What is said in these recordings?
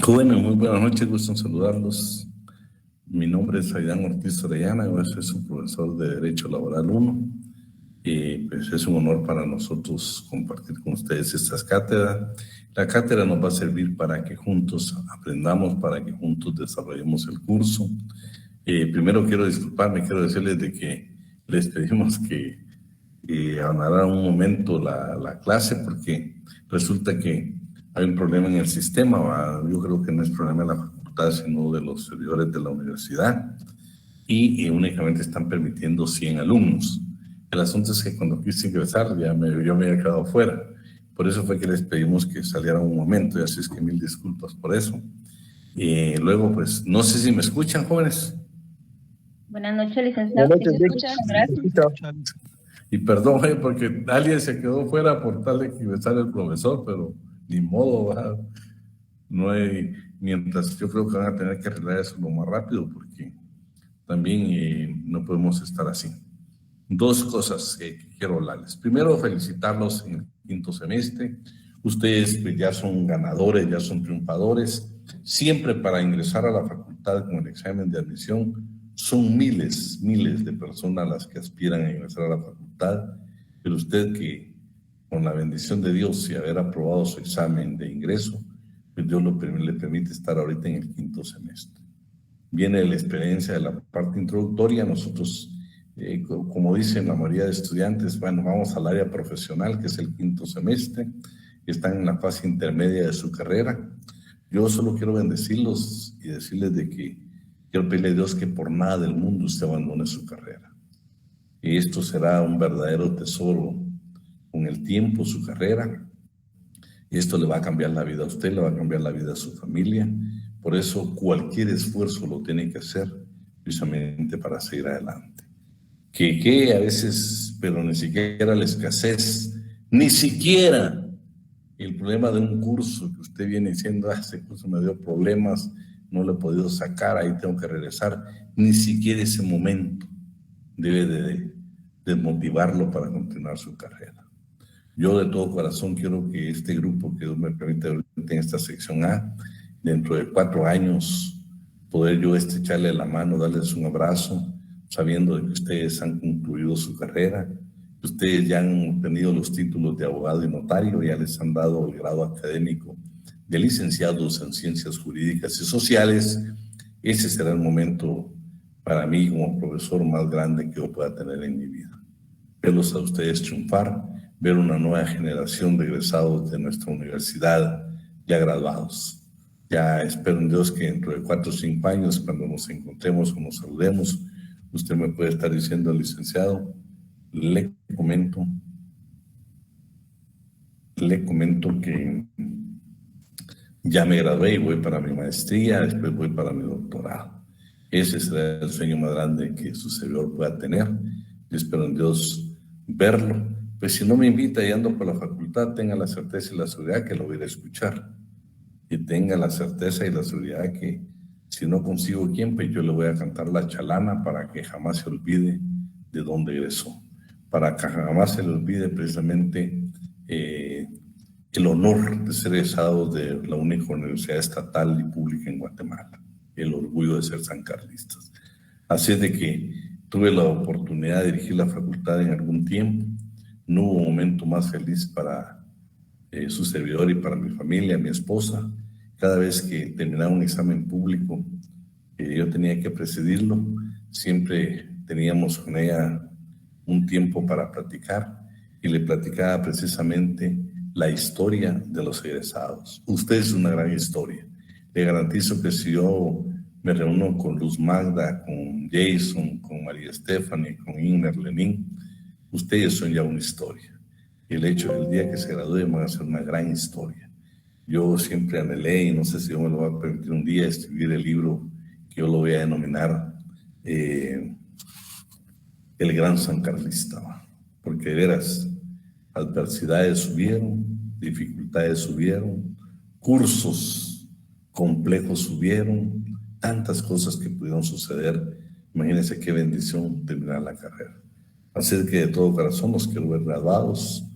Jóvenes, muy buenas noches, gusto en saludarlos. Mi nombre es Aidán Ortiz Orellana, yo soy su profesor de Derecho Laboral 1 y pues es un honor para nosotros compartir con ustedes estas cátedras. La cátedra nos va a servir para que juntos aprendamos, para que juntos desarrollemos el curso. Primero quiero disculparme, quiero decirles de que les pedimos que abandonaran un momento la clase porque resulta que hay un problema en el sistema, ¿va? Yo creo que no es problema de la facultad, sino de los servidores de la universidad, y únicamente están permitiendo 100 alumnos. El asunto es que cuando quise ingresar yo me había quedado fuera. Por eso fue que les pedimos que salieran un momento, y así es que mil disculpas por eso. Luego, pues, no sé si me escuchan, jóvenes. Buenas noches, licenciado. Buenas noches, Gracias. Y perdón, porque alguien se quedó fuera por tal de que ingresara el profesor, pero ni modo, ¿verdad? No hay, mientras yo creo que van a tener que arreglar eso lo más rápido, porque también no podemos estar así. Dos cosas que quiero hablarles. Primero, felicitarlos en el quinto semestre. Ustedes pues, ya son ganadores, ya son triunfadores. Siempre para ingresar a la facultad con el examen de admisión son miles de personas las que aspiran a ingresar a la facultad, pero usted que con la bendición de Dios y haber aprobado su examen de ingreso, pues Dios le permite estar ahorita en el quinto semestre. Viene la experiencia de la parte introductoria. Nosotros, como dicen la mayoría de estudiantes, bueno, vamos al área profesional, que es el quinto semestre, están en la fase intermedia de su carrera. Yo solo quiero bendecirlos y decirles de que quiero pedirle a Dios que por nada del mundo usted abandone su carrera. Y esto será un verdadero tesoro con el tiempo, su carrera. Y esto le va a cambiar la vida a usted, le va a cambiar la vida a su familia. Por eso cualquier esfuerzo lo tiene que hacer precisamente para seguir adelante. Que a veces, pero ni siquiera la escasez, ni siquiera el problema de un curso que usted viene diciendo, ese curso me dio problemas, no lo he podido sacar, ahí tengo que regresar, ni siquiera ese momento debe de desmotivarlo para continuar su carrera. Yo de todo corazón quiero que este grupo que Dios me permite en esta sección A, dentro de 4 años, poder yo estrecharle la mano, darles un abrazo, sabiendo de que ustedes han concluido su carrera, que ustedes ya han obtenido los títulos de abogado y notario, ya les han dado el grado académico de licenciados en Ciencias Jurídicas y Sociales. Ese será el momento para mí como profesor más grande que yo pueda tener en mi vida. Verlos a ustedes triunfar, ver una nueva generación de egresados de nuestra universidad ya graduados. Ya espero en Dios que dentro de 4 o 5 años, cuando nos encontremos o nos saludemos, usted me puede estar diciendo, licenciado, le comento que ya me gradué y voy para mi maestría, después voy para mi doctorado. Ese será el sueño más grande que su servidor pueda tener. Yo espero en Dios verlo. Pues si no me invita y ando por la facultad, tenga la certeza y la seguridad que lo voy a ir a escuchar. Y tenga la certeza y la seguridad que si no consigo quién, pues yo le voy a cantar la chalana para que jamás se olvide de dónde egresó. Para que jamás se le olvide precisamente el honor de ser egresados de la única universidad estatal y pública en Guatemala, el orgullo de ser sancarlistas. Así es de que tuve la oportunidad de dirigir la facultad en algún tiempo. No hubo momento más feliz para su servidor y para mi familia, mi esposa. Cada vez que terminaba un examen público, yo tenía que presidirlo, siempre teníamos con ella un tiempo para platicar y le platicaba precisamente la historia de los egresados. Usted es una gran historia. Le garantizo que si yo me reúno con Luz Magda, con Jason, con María Stephanie, con Inner Lenín, ustedes son ya una historia. Y el hecho del día que se gradúen van a ser una gran historia. Yo siempre anhelé, y no sé si Dios me lo va a permitir un día, escribir el libro que yo lo voy a denominar El Gran Sancarlista, porque de veras, adversidades subieron, dificultades subieron, cursos complejos subieron, tantas cosas que pudieron suceder. Imagínense qué bendición terminar la carrera. Así que de todo corazón los quiero ver graduados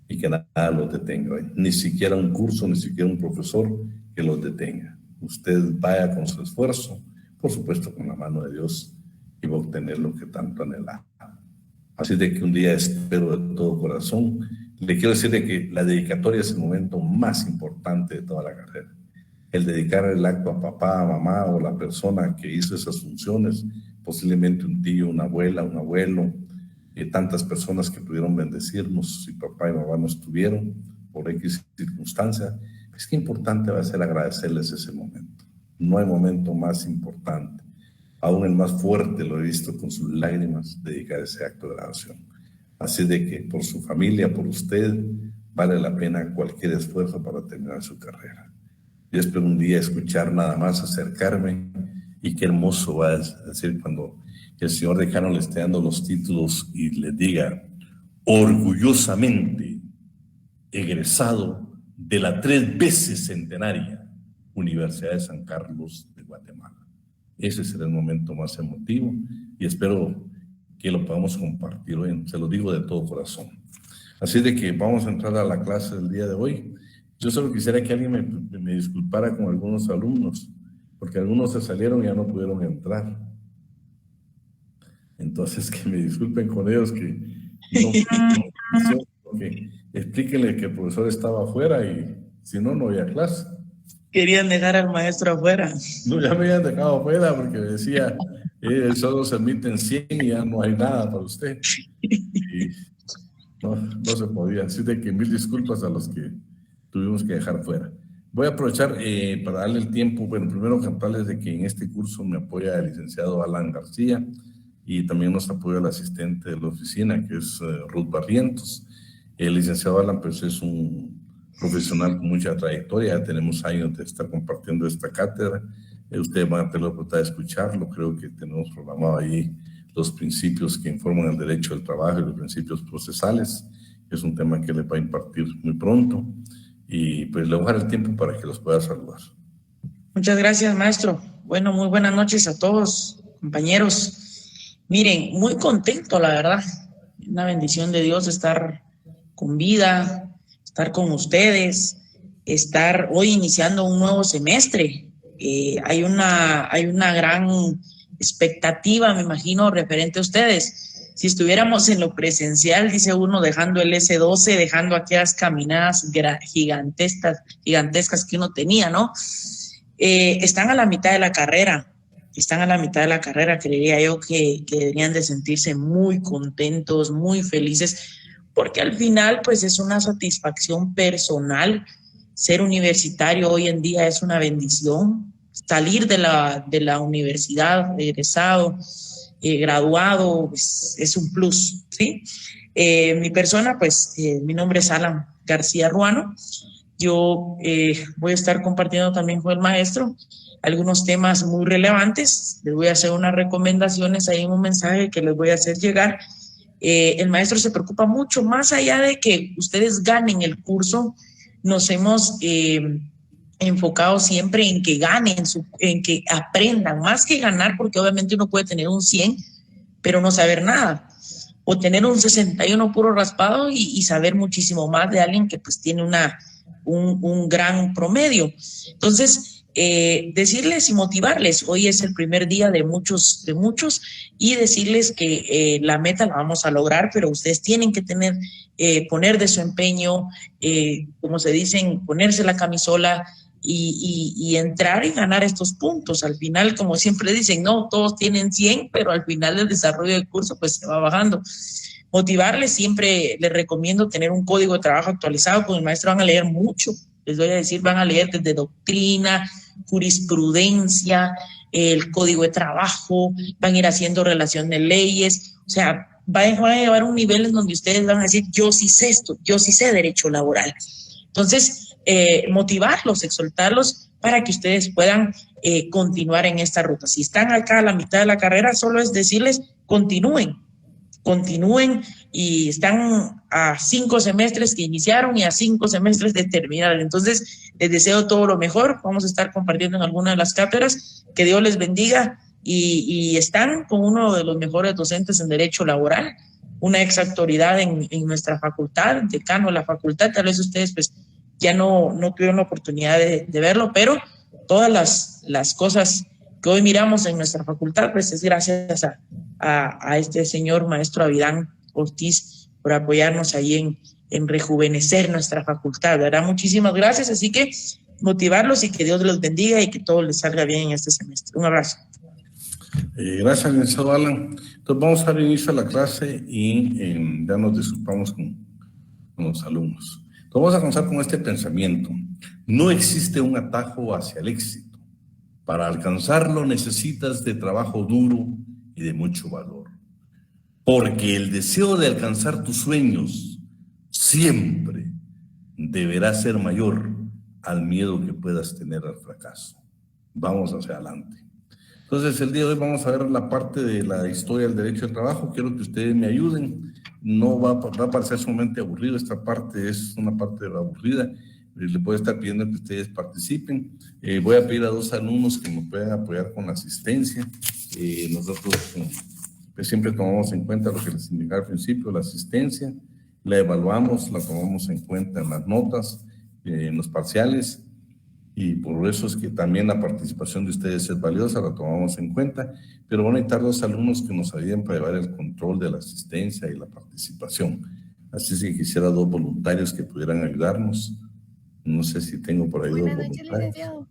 y que nada los detenga. Ni siquiera un curso, ni siquiera un profesor que los detenga. usted vaya con su esfuerzo, por supuesto con la mano de Dios, y va a obtener lo que tanto anhela. Así de que un día espero de todo corazón. Le quiero decir de que la dedicatoria es el momento más importante de toda la carrera. El dedicar el acto a papá, a mamá o la persona que hizo esas funciones, posiblemente un tío, una abuela, un abuelo, tantas personas que pudieron bendecirnos si papá y mamá no estuvieron por X circunstancia. Es que importante va a ser agradecerles ese momento. No hay momento más importante. Aún el más fuerte lo he visto con sus lágrimas dedicar ese acto de oración. Así de que por su familia, por usted, vale la pena cualquier esfuerzo para terminar su carrera. Yo espero un día escuchar nada más, acercarme, y qué hermoso va a decir cuando el señor decano le esté dando los títulos y le diga: orgullosamente egresado de la 3 veces centenaria Universidad de San Carlos de Guatemala. Ese será el momento más emotivo y espero que lo podamos compartir hoy, se lo digo de todo corazón. Así de que vamos a entrar a la clase del día de hoy. Yo solo quisiera que alguien me disculpara con algunos alumnos, porque algunos se salieron y ya no pudieron entrar. Entonces, que me disculpen con ellos, que no, porque explíquenle que el profesor estaba afuera y si no, no había clase. Querían dejar al maestro afuera. No, ya me habían dejado afuera porque decía, solo se admiten 100 y ya no hay nada para usted. Y no se podía. Así de que mil disculpas a los que tuvimos que dejar fuera. Voy a aprovechar para darle el tiempo. Bueno, primero contarles de que en este curso me apoya el licenciado Alan García y también nos apoya el asistente de la oficina, que es Ruth Barrientos. El licenciado Alan pues es un profesional con mucha trayectoria, ya tenemos años de estar compartiendo esta cátedra. Ustedes van a tener la oportunidad de escucharlo. Creo que tenemos programado ahí los principios que informan el derecho del trabajo y los principios procesales. Es un tema que les va a impartir muy pronto. Y pues le voy a dar el tiempo para que los pueda saludar. Muchas gracias, maestro. Bueno, muy buenas noches a todos, compañeros. Miren, muy contento, la verdad. Una bendición de Dios estar con vida, estar con ustedes, estar hoy iniciando un nuevo semestre. Hay una gran expectativa, me imagino, referente a ustedes. Si estuviéramos en lo presencial, dice uno, dejando el S12, dejando aquellas caminadas gigantescas que uno tenía, ¿no? Están a la mitad de la carrera, creería yo que deberían de sentirse muy contentos, muy felices, porque al final, pues, es una satisfacción personal. Ser universitario hoy en día es una bendición. Salir de la universidad, egresado, graduado, pues, es un plus, ¿sí? Mi persona, pues, mi nombre es Alan García Ruano. Yo voy a estar compartiendo también con el maestro algunos temas muy relevantes. Les voy a hacer unas recomendaciones ahí en un mensaje que les voy a hacer llegar. El maestro se preocupa mucho, más allá de que ustedes ganen el curso, nos hemos enfocado siempre en que ganen, en que aprendan, más que ganar, porque obviamente uno puede tener un 100, pero no saber nada, o tener un 61 puro raspado y saber muchísimo más de alguien que pues tiene un gran promedio. Entonces, decirles y motivarles, hoy es el primer día de muchos, y decirles que la meta la vamos a lograr, pero ustedes tienen que poner de su empeño, como se dicen, ponerse la camisola y entrar y ganar estos puntos. Al final, como siempre dicen, no, todos tienen 100, pero al final del desarrollo del curso pues se va bajando. Motivarles, siempre les recomiendo tener un código de trabajo actualizado. Con el maestro van a leer mucho, les voy a decir, van a leer desde doctrina, jurisprudencia, el código de trabajo, van a ir haciendo relación de leyes, o sea, van a llevar un nivel en donde ustedes van a decir, yo sí sé esto, yo sí sé derecho laboral. Entonces, motivarlos, exhortarlos para que ustedes puedan continuar en esta ruta. Si están acá a la mitad de la carrera, solo es decirles, continúen y están a 5 semestres que iniciaron y a 5 semestres de terminar. Entonces, les deseo todo lo mejor. Vamos a estar compartiendo en alguna de las cátedras. Que Dios les bendiga y están con uno de los mejores docentes en Derecho Laboral, una ex autoridad en nuestra facultad, decano de la facultad. Tal vez ustedes pues ya no tuvieron la oportunidad de verlo, pero todas las cosas que hoy miramos en nuestra facultad, pues es gracias a este señor maestro Avidán Ortiz por apoyarnos ahí en rejuvenecer nuestra facultad, ¿verdad? Muchísimas gracias, así que motivarlos y que Dios los bendiga y que todo les salga bien en este semestre. Un abrazo. Gracias, licenciado Alan. Entonces vamos a dar inicio a la clase y ya nos disculpamos con los alumnos. Entonces vamos a comenzar con este pensamiento. No existe un atajo hacia el éxito. Para alcanzarlo necesitas de trabajo duro y de mucho valor. Porque el deseo de alcanzar tus sueños siempre deberá ser mayor al miedo que puedas tener al fracaso. Vamos hacia adelante. Entonces, el día de hoy vamos a ver la parte de la historia del derecho al trabajo. Quiero que ustedes me ayuden. No va a parecer sumamente aburrido. Esta parte es una parte aburrida. Le puedo estar pidiendo que ustedes participen. Voy a pedir a 2 alumnos que me puedan apoyar con la asistencia. Nosotros pues, siempre tomamos en cuenta lo que les indicaba al principio, la asistencia. La evaluamos, la tomamos en cuenta en las notas, en los parciales. Y por eso es que también la participación de ustedes es valiosa, la tomamos en cuenta, pero van a necesitar 2 alumnos que nos ayuden para llevar el control de la asistencia y la participación. Así es que quisiera 2 voluntarios que pudieran ayudarnos. No sé si tengo por ahí 2 voluntarios. Buenas noches, licenciado.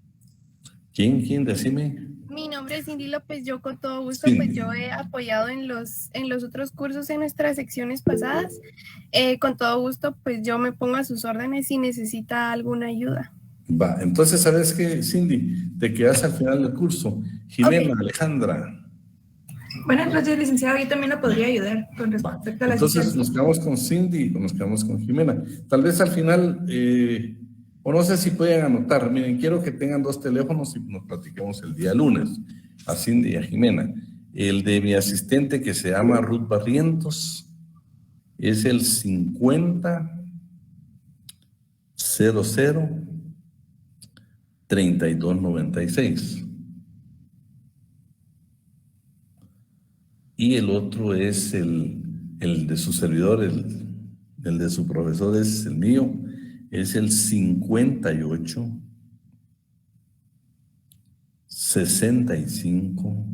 ¿Quién? Decime. Mi nombre es Cindy López. Yo con todo gusto, pues yo he apoyado en los otros cursos en nuestras secciones pasadas. Con todo gusto, pues yo me pongo a sus órdenes si necesita alguna ayuda. Va, entonces, ¿sabes qué, Cindy? Te quedas al final del curso. Jimena, okay. Alejandra. Buenas noches, licenciado. Yo también la podría ayudar con respecto a la Entonces, asistencia. nos quedamos con Cindy o nos quedamos con Jimena. Tal vez al final, o no sé si pueden anotar. Miren, quiero que tengan 2 teléfonos y nos platiquemos el día lunes, a Cindy y a Jimena. El de mi asistente, que se llama Ruth Barrientos, es el 50 00 3296. Y el otro es el de su servidor, el de su profesor es el mío, es el 58 65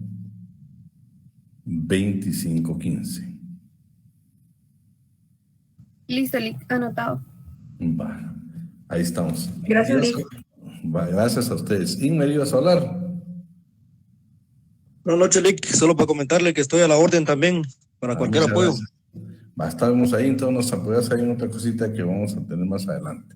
25 15. Listo, anotado. Va, ahí estamos. Gracias, Lic. Gracias a ustedes. ¿Me ibas a hablar? Buenas noches, Lic. Solo para comentarle que estoy a la orden también para cualquier apoyo. Estamos ahí, entonces nos apoyas ahí en otra cosita que vamos a tener más adelante.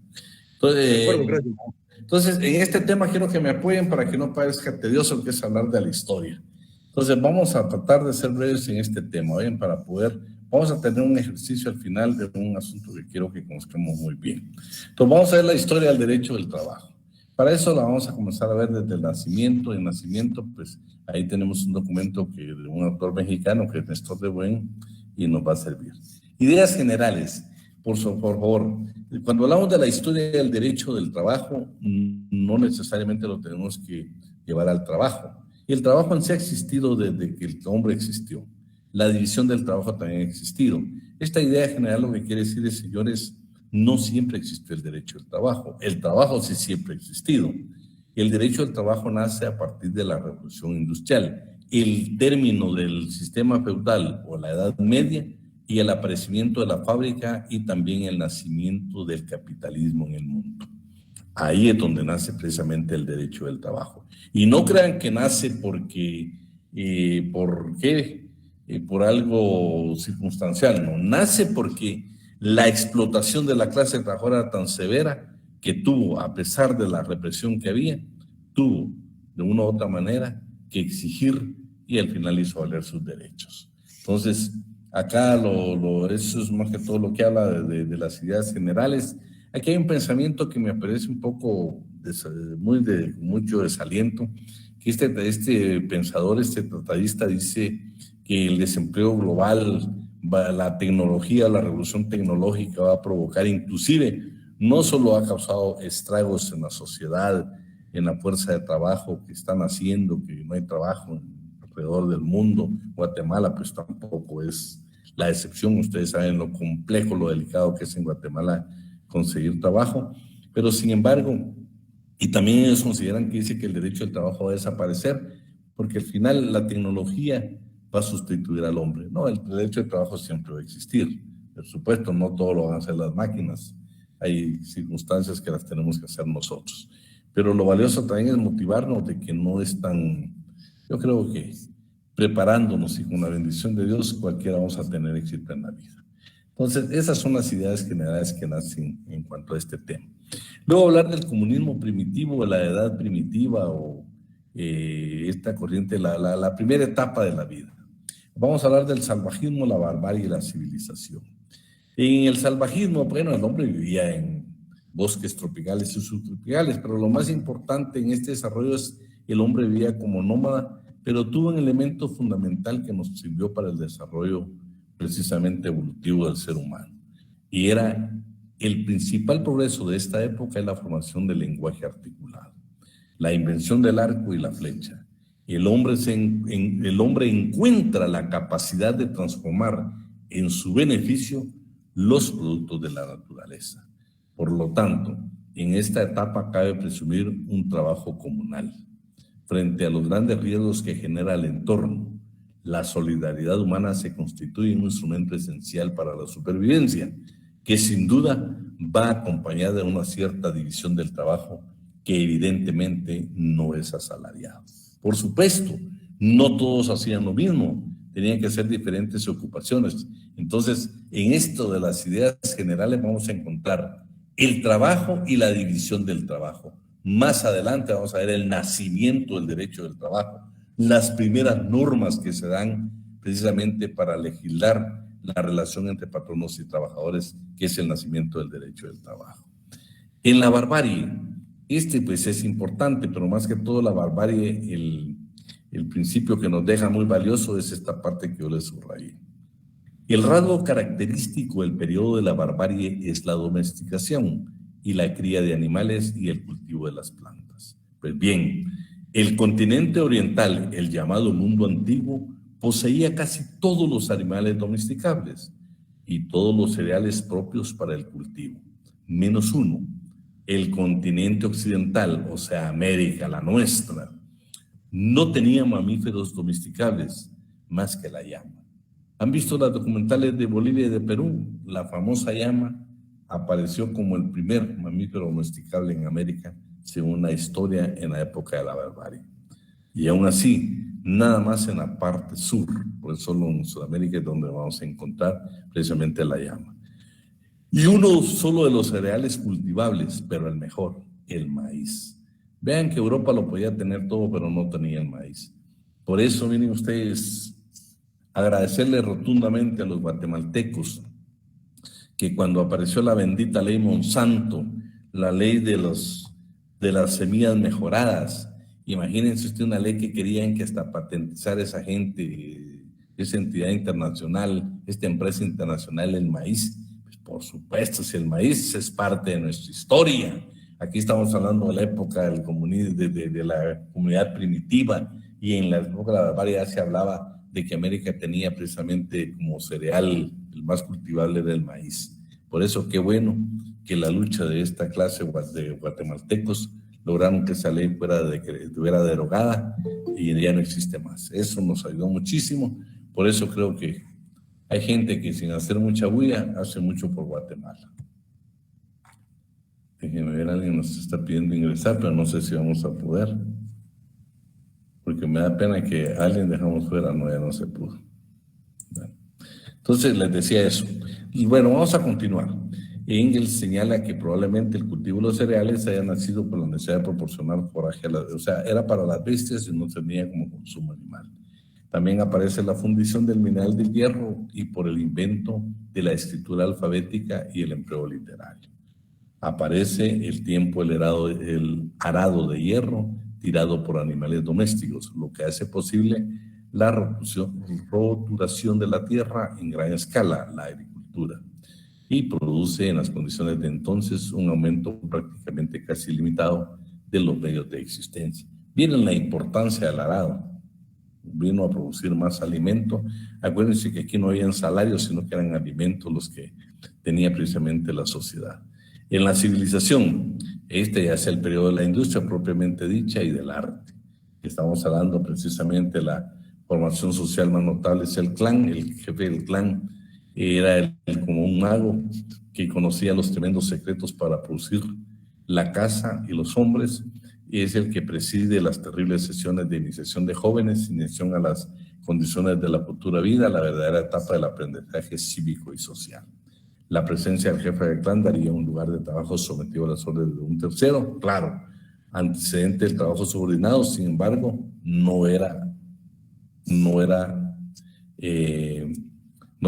Entonces, en este tema quiero que me apoyen para que no parezca tedioso, que es hablar de la historia. Entonces, vamos a tratar de ser breves en este tema, ¿bien? Para poder, vamos a tener un ejercicio al final de un asunto que quiero que conozcamos muy bien. Entonces, vamos a ver la historia del derecho del trabajo. Para eso la vamos a comenzar a ver desde el nacimiento. En nacimiento, pues ahí tenemos un documento de un autor mexicano que es Néstor de Buen y nos va a servir. Ideas generales, por favor. Cuando hablamos de la historia del derecho del trabajo, no necesariamente lo tenemos que llevar al trabajo. El trabajo en sí ha existido desde que el hombre existió. La división del trabajo también ha existido. Esta idea general lo que quiere decir es, señores, no siempre existió el derecho al trabajo. El trabajo sí siempre ha existido. El derecho al trabajo nace a partir de la Revolución Industrial, el término del sistema feudal o la Edad Media y el aparecimiento de la fábrica y también el nacimiento del capitalismo en el mundo. Ahí es donde nace precisamente el derecho del trabajo. Y no crean que nace porque, por algo circunstancial, no. Nace porque la explotación de la clase trabajadora era tan severa que tuvo, a pesar de la represión que había, tuvo de una u otra manera que exigir y al final hizo valer sus derechos. Entonces, acá eso es más que todo lo que habla de las ideas generales. Aquí hay un pensamiento que me parece un poco mucho desaliento, que este pensador, este tratadista dice que el desempleo global, la tecnología, la revolución tecnológica va a provocar, inclusive, no solo ha causado estragos en la sociedad, en la fuerza de trabajo que están haciendo, que no hay trabajo alrededor del mundo. Guatemala pues tampoco es la excepción. Ustedes saben lo complejo, lo delicado que es en Guatemala conseguir trabajo, pero sin embargo Y también ellos consideran que dice que el derecho al trabajo va a desaparecer, porque al final la tecnología va a sustituir al hombre. No, el derecho al trabajo siempre va a existir. Por supuesto, no todo lo van a hacer las máquinas. Hay circunstancias que las tenemos que hacer nosotros. Pero lo valioso también es motivarnos de que no es tan... Yo creo que preparándonos y con la bendición de Dios, cualquiera vamos a tener éxito en la vida. Entonces, esas son las ideas generales que nacen en cuanto a este tema. Luego hablar del comunismo primitivo, de la edad primitiva o esta corriente, la primera etapa de la vida. Vamos a hablar del salvajismo, la barbarie y la civilización. En el salvajismo, bueno, el hombre vivía en bosques tropicales y subtropicales, pero lo más importante en este desarrollo es el hombre vivía como nómada, pero tuvo un elemento fundamental que nos sirvió para el desarrollo precisamente evolutivo del ser humano. Y era el principal progreso de esta época es la formación del lenguaje articulado, la invención del arco y la flecha. El hombre encuentra la capacidad de transformar en su beneficio los productos de la naturaleza. Por lo tanto, en esta etapa cabe presumir un trabajo comunal. Frente a los grandes riesgos que genera el entorno, la solidaridad humana se constituye un instrumento esencial para la supervivencia, que sin duda va acompañada de una cierta división del trabajo que evidentemente no es asalariado. Por supuesto, no todos hacían lo mismo, tenían que ser diferentes ocupaciones. Entonces, en esto de las ideas generales vamos a encontrar el trabajo y la división del trabajo. Más adelante vamos a ver el nacimiento del derecho del trabajo, las primeras normas que se dan precisamente para legislar la relación entre patronos y trabajadores, que es el nacimiento del derecho del trabajo. En la barbarie, pues es importante, pero más que todo la barbarie, el principio que nos deja muy valioso es esta parte que yo les subrayé. El rasgo característico del periodo de la barbarie es la domesticación y la cría de animales y el cultivo de las plantas. Pues bien, el continente oriental, el llamado mundo antiguo, poseía casi todos los animales domesticables y todos los cereales propios para el cultivo, menos uno, el continente occidental, o sea, América, la nuestra, no tenía mamíferos domesticables más que la llama. ¿Han visto las documentales de Bolivia y de Perú? La famosa llama apareció como el primer mamífero domesticable en América, según la historia en la época de la barbarie. Y aún así, nada más en la parte sur, pues solo en Sudamérica es donde vamos a encontrar precisamente la llama. Y uno solo de los cereales cultivables, pero el mejor, el maíz. Vean que Europa lo podía tener todo, pero no tenía el maíz. Por eso vienen ustedes a agradecerle rotundamente a los guatemaltecos que cuando apareció la bendita ley Monsanto, la ley de las semillas mejoradas, imagínense usted una ley que querían que hasta patentizar esa gente, esa entidad internacional, esta empresa internacional, el maíz. Pues por supuesto, si el maíz es parte de nuestra historia. Aquí estamos hablando de la época del comunismo, de la comunidad primitiva, y en la época de la barbarie ya se hablaba de que América tenía precisamente como cereal el más cultivable del maíz. Por eso qué bueno que la lucha de esta clase de guatemaltecos lograron que esa ley fuera derogada y ya no existe más. Eso nos ayudó muchísimo. Por eso creo que hay gente que sin hacer mucha bulla hace mucho por Guatemala. Déjenme ver, alguien nos está pidiendo ingresar, pero no sé si vamos a poder. Porque me da pena que a alguien dejamos fuera, no, ya no se pudo. Bueno, entonces les decía eso. Y bueno, vamos a continuar. Engels señala que probablemente el cultivo de los cereales haya nacido por la necesidad de proporcionar forraje a o sea, era para las bestias y no tenía como consumo animal. También aparece la fundición del mineral del hierro y por el invento de la escritura alfabética y el empleo literario. Aparece el tiempo el arado de hierro tirado por animales domésticos, lo que hace posible la roturación de la tierra en gran escala, la agricultura, y produce en las condiciones de entonces un aumento prácticamente casi ilimitado de los medios de existencia. Miren la importancia del arado, vino a producir más alimento. Acuérdense que aquí no habían salarios, sino que eran alimentos los que tenía precisamente la sociedad. En la civilización, este ya es el periodo de la industria propiamente dicha y del arte. Estamos hablando precisamente de la formación social más notable, es el clan. El jefe del clan era como un mago que conocía los tremendos secretos para producir la casa y los hombres, y es el que preside las terribles sesiones de iniciación de jóvenes, iniciación a las condiciones de la futura vida, la verdadera etapa del aprendizaje cívico y social. La presencia del jefe del clan daría un lugar de trabajo sometido a las órdenes de un tercero, claro, antecedente del trabajo subordinado, sin embargo, no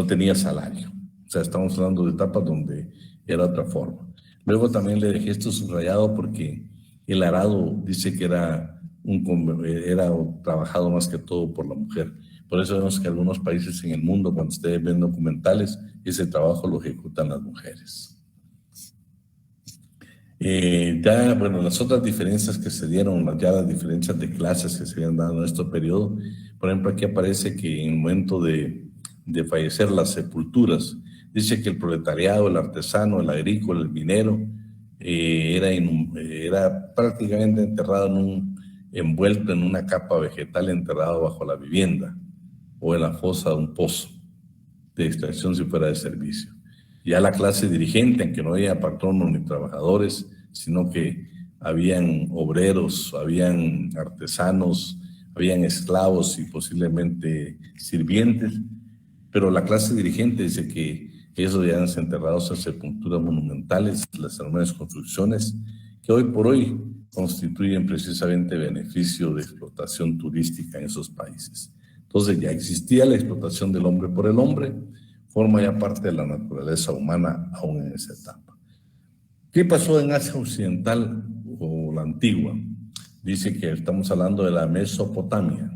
tenía salario. O sea, estamos hablando de etapas donde era otra forma. Luego también le dejé esto subrayado porque el arado dice que era trabajado más que todo por la mujer. Por eso vemos que algunos países en el mundo, cuando ustedes ven documentales, ese trabajo lo ejecutan las mujeres. Las otras diferencias que se dieron, las diferencias de clases que se habían dado en este periodo, por ejemplo, aquí aparece que en el momento de fallecer las sepulturas, dice que el proletariado, el artesano, el agrícola, el minero, era prácticamente enterrado envuelto en una capa vegetal, enterrado bajo la vivienda o en la fosa de un pozo de extracción si fuera de servicio. Ya la clase dirigente, aunque no había patronos ni trabajadores, sino que habían obreros, habían artesanos, habían esclavos y posiblemente sirvientes, pero la clase dirigente dice que ellos ya han enterrados en sepulturas monumentales, las enormes construcciones que hoy por hoy constituyen precisamente beneficio de explotación turística en esos países. Entonces ya existía la explotación del hombre por el hombre, forma ya parte de la naturaleza humana aún en esa etapa. ¿Qué pasó en Asia Occidental o la antigua? Dice que estamos hablando de la Mesopotamia,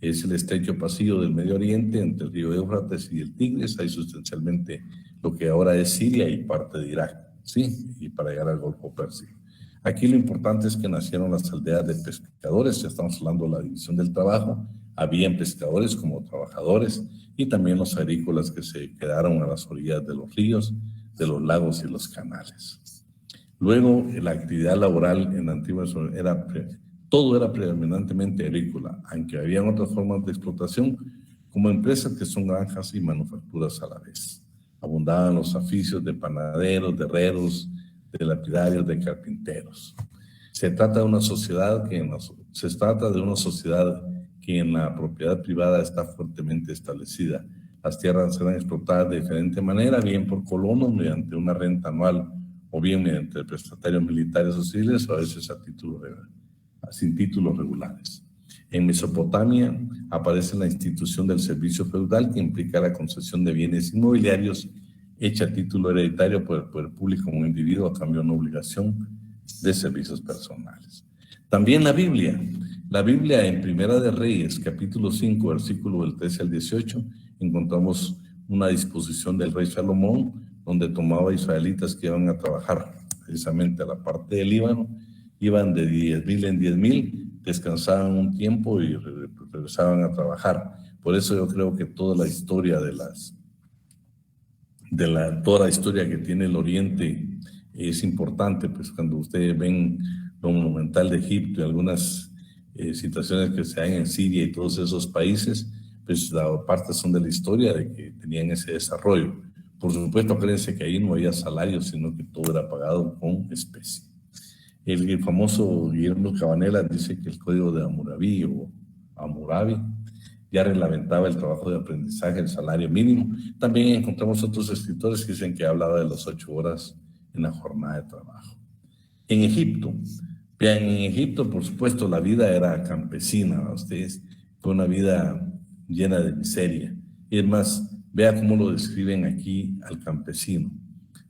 es el estrecho pasillo del Medio Oriente entre el río Éufrates y el Tigris, hay sustancialmente lo que ahora es Siria y parte de Irak, ¿sí? Y para llegar al Golfo Pérsico. Aquí lo importante es que nacieron las aldeas de pescadores, ya estamos hablando de la división del trabajo, habían pescadores como trabajadores y también los agrícolas que se quedaron a las orillas de los ríos, de los lagos y los canales. Luego, la actividad laboral en la antigua todo era predominantemente agrícola, aunque habían otras formas de explotación, como empresas que son granjas y manufacturas a la vez. Abundaban los oficios de panaderos, de herreros, de lapidarios, de carpinteros. Se trata de una sociedad que en la propiedad privada está fuertemente establecida. Las tierras eran explotadas de diferente manera, bien por colonos mediante una renta anual o bien mediante prestatarios militares o civiles, o a veces sin títulos regulares. En Mesopotamia aparece la institución del servicio feudal que implica la concesión de bienes inmobiliarios hecha a título hereditario por el poder público como un individuo a cambio de una obligación de servicios personales. También la Biblia en Primera de Reyes, capítulo 5, versículo del 13 al 18, encontramos una disposición del rey Salomón, donde tomaba israelitas que iban a trabajar precisamente a la parte del Líbano, iban de 10,000 en 10,000, descansaban un tiempo y regresaban a trabajar. Por eso yo creo que toda la historia toda la historia que tiene el Oriente es importante, pues cuando ustedes ven lo monumental de Egipto y algunas situaciones que se dan en Siria y todos esos países, pues la parte son de la historia de que tenían ese desarrollo. Por supuesto, créanse que ahí no había salario, sino que todo era pagado con especie. El famoso Guillermo Cabanela dice que el código de Hammurabi o Hammurabi ya reglamentaba el trabajo de aprendizaje, el salario mínimo. También encontramos otros escritores que dicen que hablaba de las 8 horas en la jornada de trabajo. En Egipto, vean, en Egipto, por supuesto, la vida era campesina, ¿no? Ustedes, fue una vida llena de miseria. Y es más, vea cómo lo describen aquí al campesino: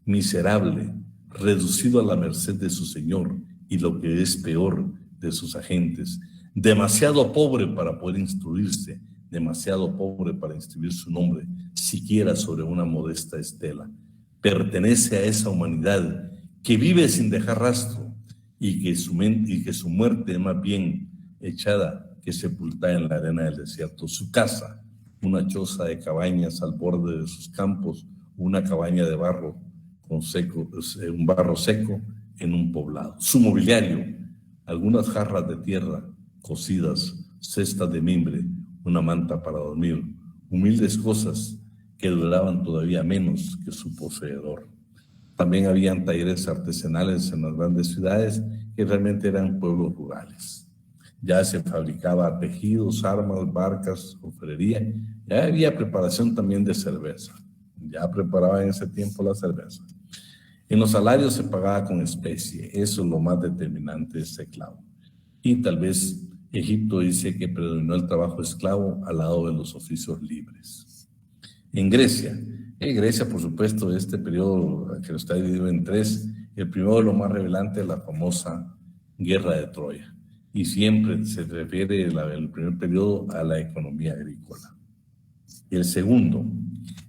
miserable, reducido a la merced de su señor y lo que es peor, de sus agentes, demasiado pobre para poder instruirse, demasiado pobre para inscribir su nombre siquiera sobre una modesta estela. Pertenece a esa humanidad que vive sin dejar rastro y que su muerte es más bien echada que sepultada en la arena del desierto. Su casa, una choza de cabañas al borde de sus campos, una cabaña de barro un barro seco en un poblado. Su mobiliario, algunas jarras de tierra cocidas, cestas de mimbre, una manta para dormir, humildes cosas que duraban todavía menos que su poseedor. También habían talleres artesanales en las grandes ciudades que realmente eran pueblos rurales. Ya se fabricaba tejidos, armas, barcas, orfebrería. Ya había preparación también de cerveza. Ya preparaba en ese tiempo la cerveza. En los salarios se pagaba con especie. Eso es lo más determinante de este esclavo. Y tal vez Egipto dice que predominó el trabajo esclavo al lado de los oficios libres. En Grecia, por supuesto, este periodo que está dividido en tres, el primero de lo más revelante es la famosa Guerra de Troya. Y siempre se refiere el primer periodo a la economía agrícola. El segundo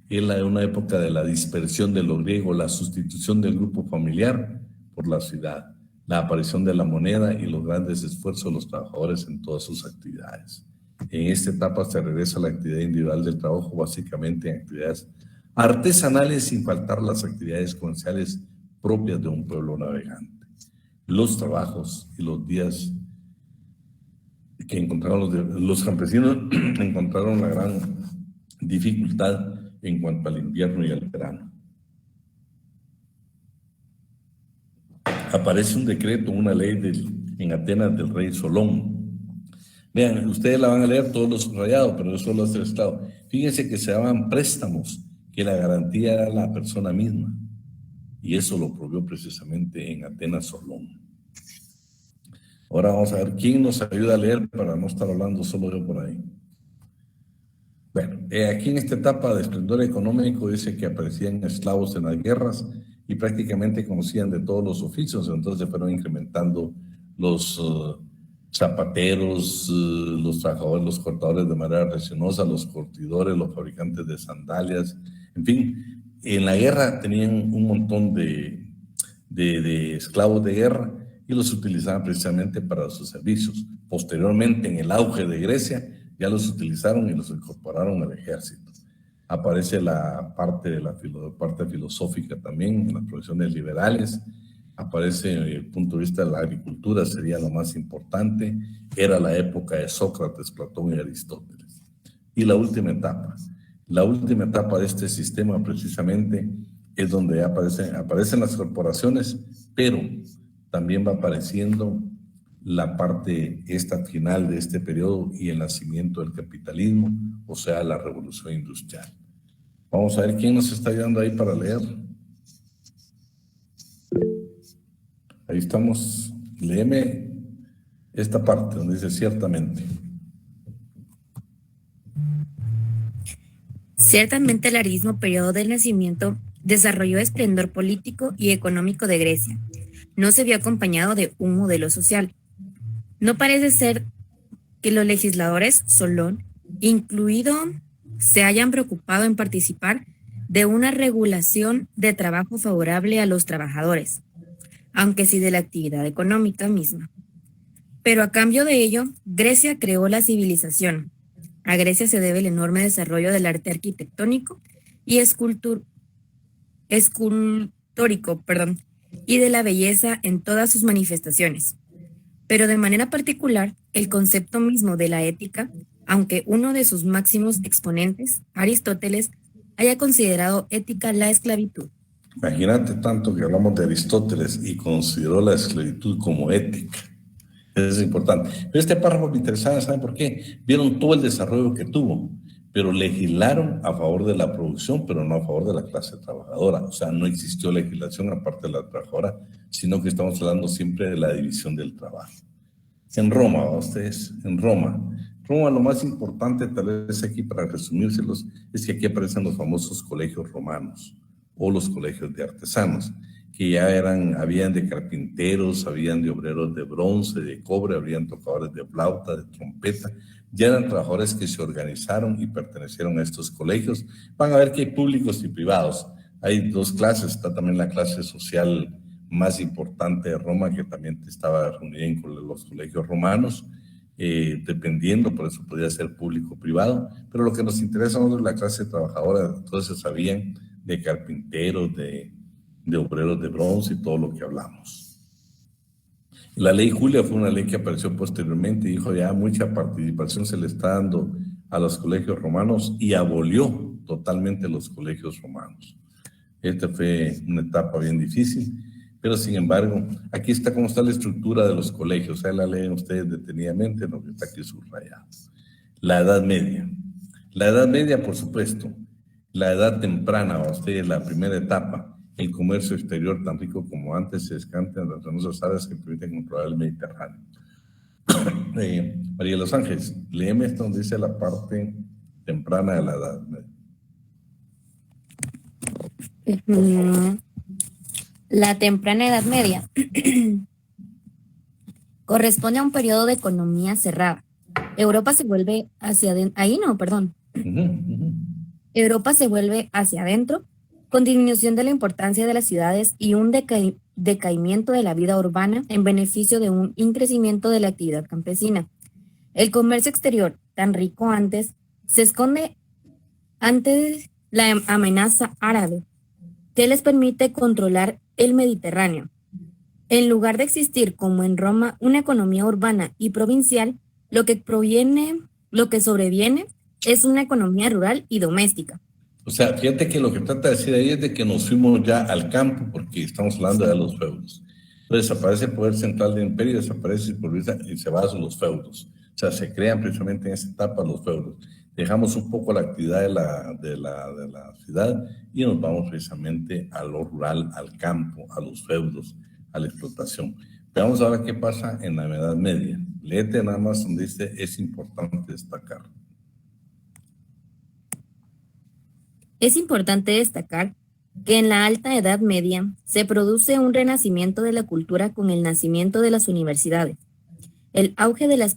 es una época de la dispersión de lo griego, la sustitución del grupo familiar por la ciudad, la aparición de la moneda y los grandes esfuerzos de los trabajadores en todas sus actividades. En esta etapa se regresa a la actividad individual del trabajo, básicamente en actividades artesanales, sin faltar las actividades comerciales propias de un pueblo navegante. Los trabajos y los días que encontraron los campesinos encontraron la gran dificultad en cuanto al invierno y al verano. Aparece un decreto, una ley en Atenas del rey Solón. Vean, ustedes la van a leer todos los subrayados, pero eso lo hace el Estado. Fíjense que se daban préstamos, que la garantía era la persona misma. Y eso lo prohibió precisamente en Atenas Solón. Ahora vamos a ver quién nos ayuda a leer para no estar hablando solo yo por ahí. Bueno, aquí en esta etapa de esplendor económico dice que aparecían esclavos en las guerras y prácticamente conocían de todos los oficios, entonces se fueron incrementando los zapateros, los trabajadores, los cortadores de madera resinosa, los curtidores, los fabricantes de sandalias, en fin, en la guerra tenían un montón de esclavos de guerra y los utilizaban precisamente para sus servicios. Posteriormente, en el auge de Grecia, ya los utilizaron y los incorporaron al ejército. Aparece la parte filosófica también, las profesiones liberales. Aparece el punto de vista de la agricultura, sería lo más importante. Era la época de Sócrates, Platón y Aristóteles. Y la última etapa de este sistema precisamente es donde aparecen las corporaciones, pero también va apareciendo la parte final de este periodo y el nacimiento del capitalismo, o sea, la revolución industrial. Vamos a ver quién nos está ayudando ahí para leer. Ahí estamos. Léeme esta parte donde dice ciertamente. Ciertamente el arismo periodo del nacimiento desarrolló esplendor político y económico de Grecia. No se vio acompañado de un modelo social. No parece ser que los legisladores, Solón incluido, se hayan preocupado en participar de una regulación de trabajo favorable a los trabajadores, aunque sí de la actividad económica misma. Pero a cambio de ello, Grecia creó la civilización. A Grecia se debe el enorme desarrollo del arte arquitectónico y escultórico, y de la belleza en todas sus manifestaciones. Pero de manera particular, el concepto mismo de la ética, aunque uno de sus máximos exponentes, Aristóteles, haya considerado ética la esclavitud. Imagínate tanto que hablamos de Aristóteles y consideró la esclavitud como ética. Eso es importante. Pero este párrafo me interesaba, ¿saben por qué? Vieron todo el desarrollo que tuvo, pero legislaron a favor de la producción, pero no a favor de la clase trabajadora. O sea, no existió legislación aparte de la trabajadora, sino que estamos hablando siempre de la división del trabajo. En Roma, en Roma lo más importante, tal vez aquí para resumírselos, es que aquí aparecen los famosos colegios romanos o los colegios de artesanos, que ya habían de carpinteros, habían de obreros de bronce, de cobre, habían tocadores de flauta, de trompeta, ya eran trabajadores que se organizaron y pertenecieron a estos colegios. Van a ver que hay públicos y privados. Hay dos clases, está también la clase social más importante de Roma, que también estaba reunida en los colegios romanos, dependiendo, por eso podía ser público o privado, pero lo que nos interesa a nosotros es la clase trabajadora. Entonces sabían de carpinteros, de de obreros de bronce y todo lo que hablamos. La ley Julia fue una ley que apareció posteriormente y dijo ya mucha participación se le está dando a los colegios romanos y abolió totalmente los colegios romanos. Esta fue una etapa bien difícil, pero sin embargo, aquí está cómo está la estructura de los colegios. Ahí la leen ustedes detenidamente, lo que está aquí subrayado. La Edad Media. La Edad Media, por supuesto, la edad temprana, o sea, la primera etapa, el comercio exterior tan rico como antes se descanta en las famosas áreas que permiten controlar el Mediterráneo. María de los Ángeles, léeme esto donde dice la parte temprana de la Edad Media. La temprana Edad Media corresponde a un periodo de economía cerrada. Europa se vuelve hacia adentro. Europa se vuelve hacia adentro, con disminución de la importancia de las ciudades y un decaimiento de la vida urbana en beneficio de un increcimiento de la actividad campesina. El comercio exterior, tan rico antes, se esconde ante la amenaza árabe, que les permite controlar el Mediterráneo. En lugar de existir, como en Roma, una economía urbana y provincial, lo que sobreviene es una economía rural y doméstica. O sea, fíjate que lo que trata de decir ahí es de que nos fuimos ya al campo, porque estamos hablando de los feudos. Entonces desaparece el poder central del imperio, desaparece y se va a los feudos. O sea, se crean precisamente en esa etapa los feudos. Dejamos un poco la actividad de la ciudad y nos vamos precisamente a lo rural, al campo, a los feudos, a la explotación. Veamos ahora qué pasa en la Edad Media. Léete nada más donde dice, es importante destacar. Es importante destacar que en la Alta Edad Media se produce un renacimiento de la cultura con el nacimiento de las universidades, el auge de las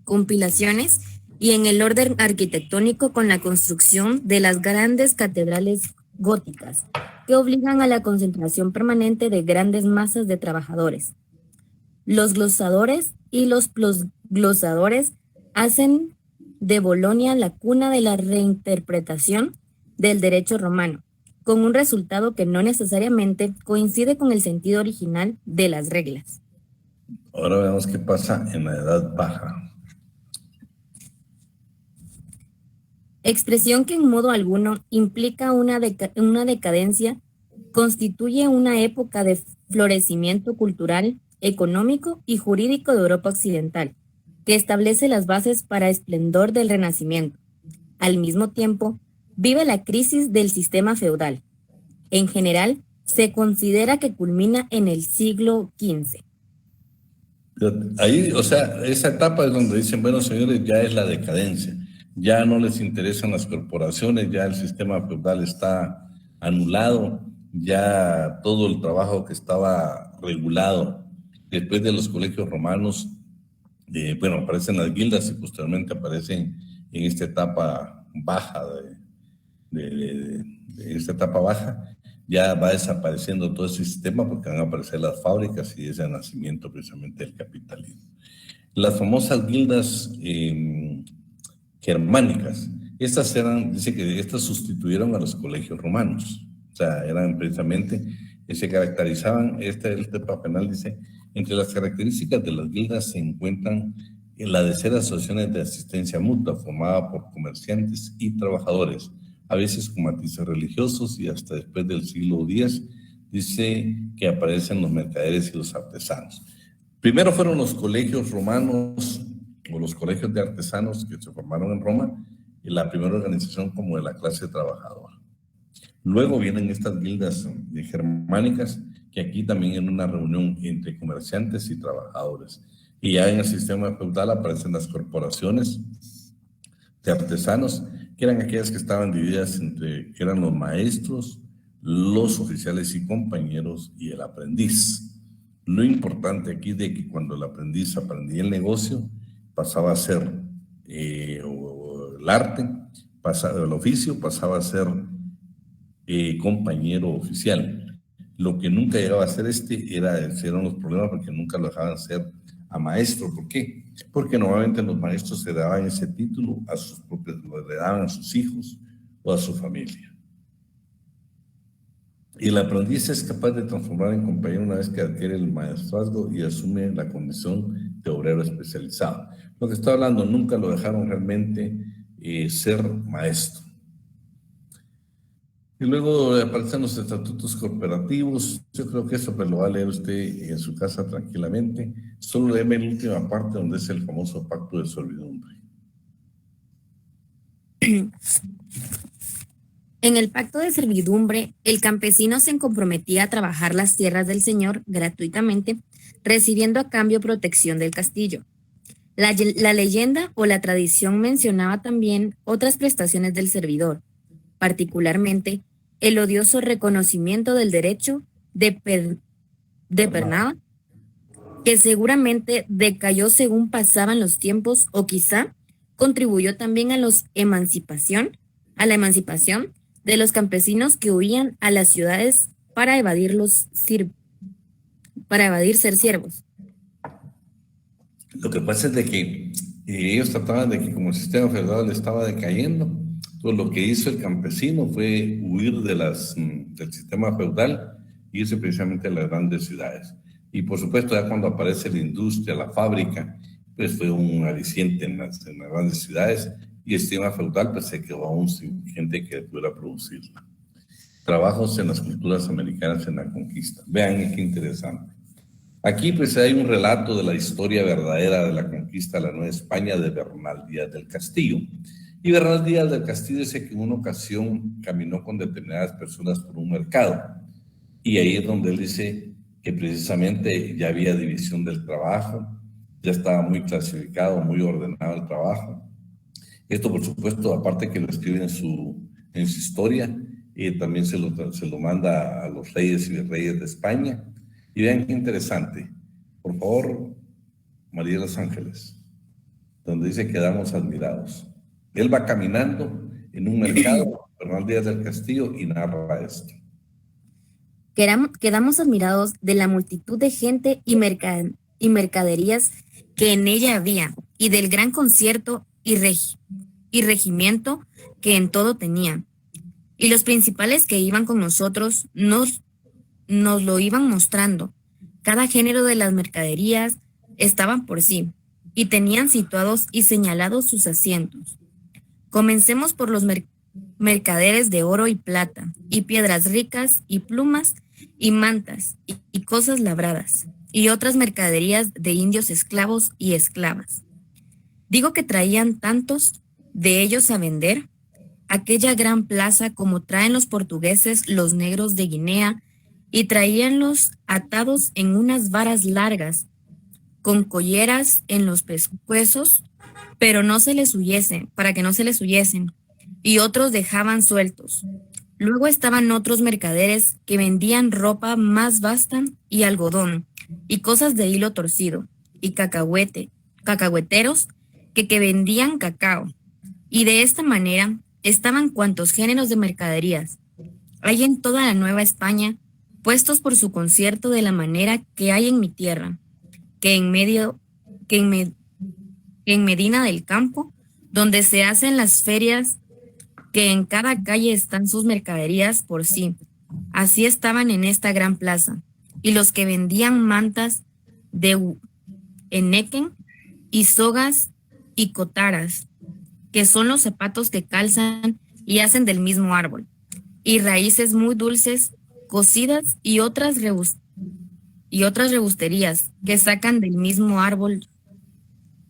compilaciones y en el orden arquitectónico con la construcción de las grandes catedrales góticas, que obligan a la concentración permanente de grandes masas de trabajadores. Los glosadores y los glossadores hacen de Bolonia la cuna de la reinterpretación del derecho romano, con un resultado que no necesariamente coincide con el sentido original de las reglas. Ahora veamos qué pasa en la Edad Baja. Expresión que en modo alguno implica una decadencia, constituye una época de florecimiento cultural, económico y jurídico de Europa Occidental, que establece las bases para el esplendor del Renacimiento. Al mismo tiempo, vive la crisis del sistema feudal. En general, se considera que culmina en el siglo XV. Ahí, o sea, esa etapa es donde dicen, bueno, señores, ya es la decadencia. Ya no les interesan las corporaciones, ya el sistema feudal está anulado, ya todo el trabajo que estaba regulado después de los colegios romanos, aparecen las guildas y posteriormente aparecen en esta etapa baja de esta etapa baja, ya va desapareciendo todo ese sistema porque van a aparecer las fábricas y ese nacimiento precisamente del capitalismo. Las famosas guildas germánicas, dice que estas sustituyeron a los colegios romanos, o sea, eran precisamente, se caracterizaban, este penal dice, entre las características de las guildas se encuentran la de ser asociaciones de asistencia mutua formada por comerciantes y trabajadores, a veces con matices religiosos, y hasta después del siglo X dice que aparecen los mercaderes y los artesanos. Primero fueron los colegios romanos o los colegios de artesanos que se formaron en Roma, y la primera organización como de la clase trabajadora. Luego vienen estas guildas germánicas, que aquí también en una reunión entre comerciantes y trabajadores. Y ya en el sistema feudal aparecen las corporaciones de artesanos, que eran aquellas que estaban divididas entre, eran los maestros, los oficiales y compañeros y el aprendiz. Lo importante aquí es de que cuando el aprendiz aprendía el negocio, pasaba a ser el arte, pasaba el oficio, pasaba a ser compañero oficial. Lo que nunca llegaba a ser eran los problemas, porque nunca lo dejaban ser a maestro. ¿Por qué? Porque normalmente los maestros se daban ese título a sus propios, lo heredaban a sus hijos o a su familia. Y el aprendiz es capaz de transformar en compañero una vez que adquiere el maestrazgo y asume la condición de obrero especializado. Lo que estoy hablando, nunca lo dejaron realmente ser maestro. Y luego aparecen los estatutos corporativos. Yo creo que eso pues, lo va a leer usted en su casa tranquilamente. Solo léeme la última parte donde es el famoso pacto de servidumbre. En el pacto de servidumbre, el campesino se comprometía a trabajar las tierras del señor gratuitamente, recibiendo a cambio protección del castillo. La leyenda o la tradición mencionaba también otras prestaciones del servidor, particularmente el odioso reconocimiento del derecho de pernada, que seguramente decayó según pasaban los tiempos o quizá contribuyó también a la emancipación de los campesinos que huían a las ciudades para evadir ser siervos. Lo que pasa es de que ellos trataban de que como el sistema feudal estaba decayendo, entonces lo que hizo el campesino fue huir del sistema feudal y irse precisamente a las grandes ciudades. Y por supuesto ya cuando aparece la industria, la fábrica, pues fue un aliciente en las grandes ciudades y el sistema feudal pues se quedó aún sin gente que pudiera producirla. Trabajos en las culturas americanas en la conquista. Vean qué interesante. Aquí pues hay un relato de la historia verdadera de la conquista de la Nueva España de Bernal Díaz del Castillo. Y Bernal Díaz del Castillo dice que en una ocasión caminó con determinadas personas por un mercado. Y ahí es donde él dice que precisamente ya había división del trabajo, ya estaba muy clasificado, muy ordenado el trabajo. Esto, por supuesto, aparte que lo escribe en su historia, también se lo manda a los reyes y reyes de España. Y vean qué interesante. Por favor, María de los Ángeles, donde dice quedamos admirados. Él va caminando en un mercado, Bernal Díaz del Castillo, y narra esto. Quedamos admirados de la multitud de gente y mercaderías que en ella había, y del gran concierto y regimiento que en todo tenía. Y los principales que iban con nosotros nos lo iban mostrando. Cada género de las mercaderías estaban por sí, y tenían situados y señalados sus asientos. Comencemos por los mercaderes de oro y plata, y piedras ricas, y plumas, y mantas, y cosas labradas, y otras mercaderías de indios esclavos y esclavas. Digo que traían tantos de ellos a vender aquella gran plaza como traen los portugueses los negros de Guinea, y traíanlos atados en unas varas largas, con colleras en los pescuezos, pero para que no se les huyesen, y otros dejaban sueltos. Luego estaban otros mercaderes que vendían ropa más vasta y algodón, y cosas de hilo torcido, y cacahueteros que vendían cacao. Y de esta manera estaban cuantos géneros de mercaderías hay en toda la Nueva España, puestos por su concierto de la manera que hay en mi tierra, que en Medina del Campo, donde se hacen las ferias, que en cada calle están sus mercaderías por sí. Así estaban en esta gran plaza, y los que vendían mantas de enequen y sogas y cotaras, que son los zapatos que calzan y hacen del mismo árbol, y raíces muy dulces, cocidas y otras rebusterías que sacan del mismo árbol.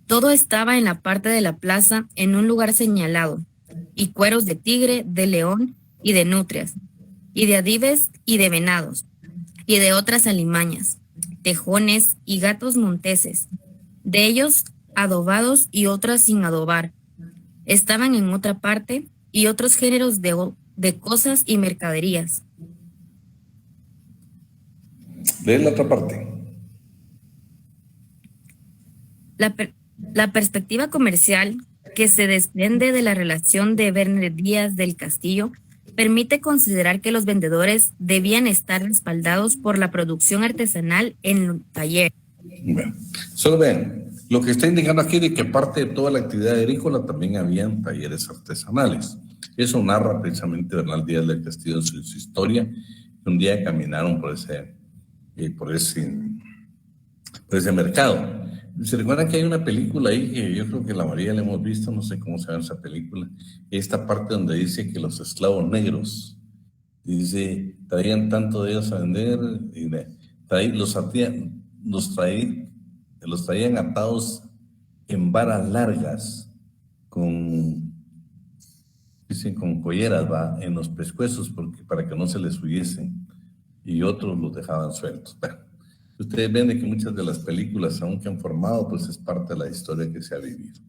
Todo estaba en la parte de la plaza en un lugar señalado, y cueros de tigre, de león y de nutrias, y de adives y de venados, y de otras alimañas, tejones y gatos monteses, de ellos adobados y otras sin adobar. Estaban en otra parte y otros géneros de cosas y mercaderías. Lee la otra parte. La perspectiva comercial que se desprende de la relación de Bernal Díaz del Castillo permite considerar que los vendedores debían estar respaldados por la producción artesanal en el taller. Bueno, solo vean, lo que está indicando aquí de que parte de toda la actividad agrícola también habían talleres artesanales. Eso narra precisamente Bernal Díaz del Castillo en su historia, Un día caminaron por ese mercado. ¿Se recuerdan que hay una película ahí que yo creo que la mayoría la hemos visto? No sé cómo se llama esa película. Esta parte donde dice que los esclavos negros, dice, traían tanto de ellos a vender, y los traían atados en varas largas, dicen con colleras, en los pescuezos, para que no se les huyesen, y otros los dejaban sueltos. Bueno, ustedes ven de que muchas de las películas, aunque han formado, pues es parte de la historia que se ha vivido.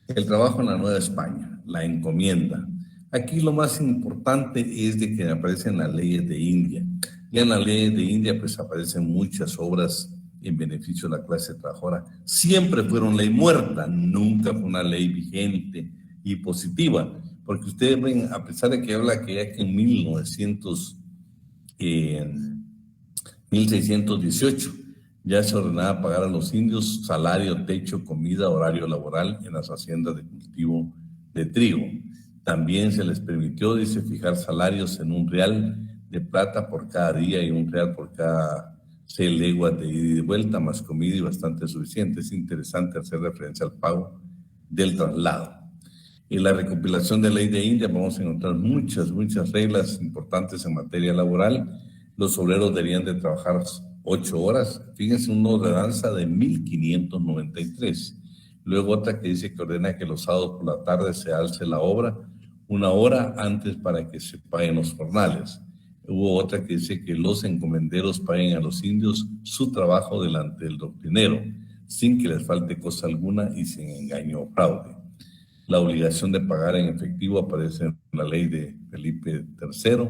El trabajo en la Nueva España, la encomienda. Aquí lo más importante es de que aparecen las leyes de India. Ya en las leyes de India pues aparecen muchas obras en beneficio de la clase trabajadora. Siempre fueron ley muerta, nunca fue una ley vigente y positiva, porque ustedes ven, a pesar de que habla que ya que en 1618 ya se ordenaba pagar a los indios salario, techo, comida, horario laboral en las haciendas de cultivo de trigo. También se les permitió, dice, fijar salarios en $1 de plata por cada día y $1 por cada 6 leguas de ida y de vuelta, más comida y bastante suficiente. Es interesante hacer referencia al pago del traslado. En la recopilación de ley de India vamos a encontrar muchas reglas importantes en materia laboral. Los obreros debían de trabajar 8 horas. Fíjense, una ordenanza de 1593. Luego otra que dice que ordena que los sábados por la tarde se alce la obra 1 hora antes para que se paguen los jornales. Hubo otra que dice que los encomenderos paguen a los indios su trabajo delante del doctrinero, sin que les falte cosa alguna y sin engaño o fraude. La obligación de pagar en efectivo aparece en la ley de Felipe III,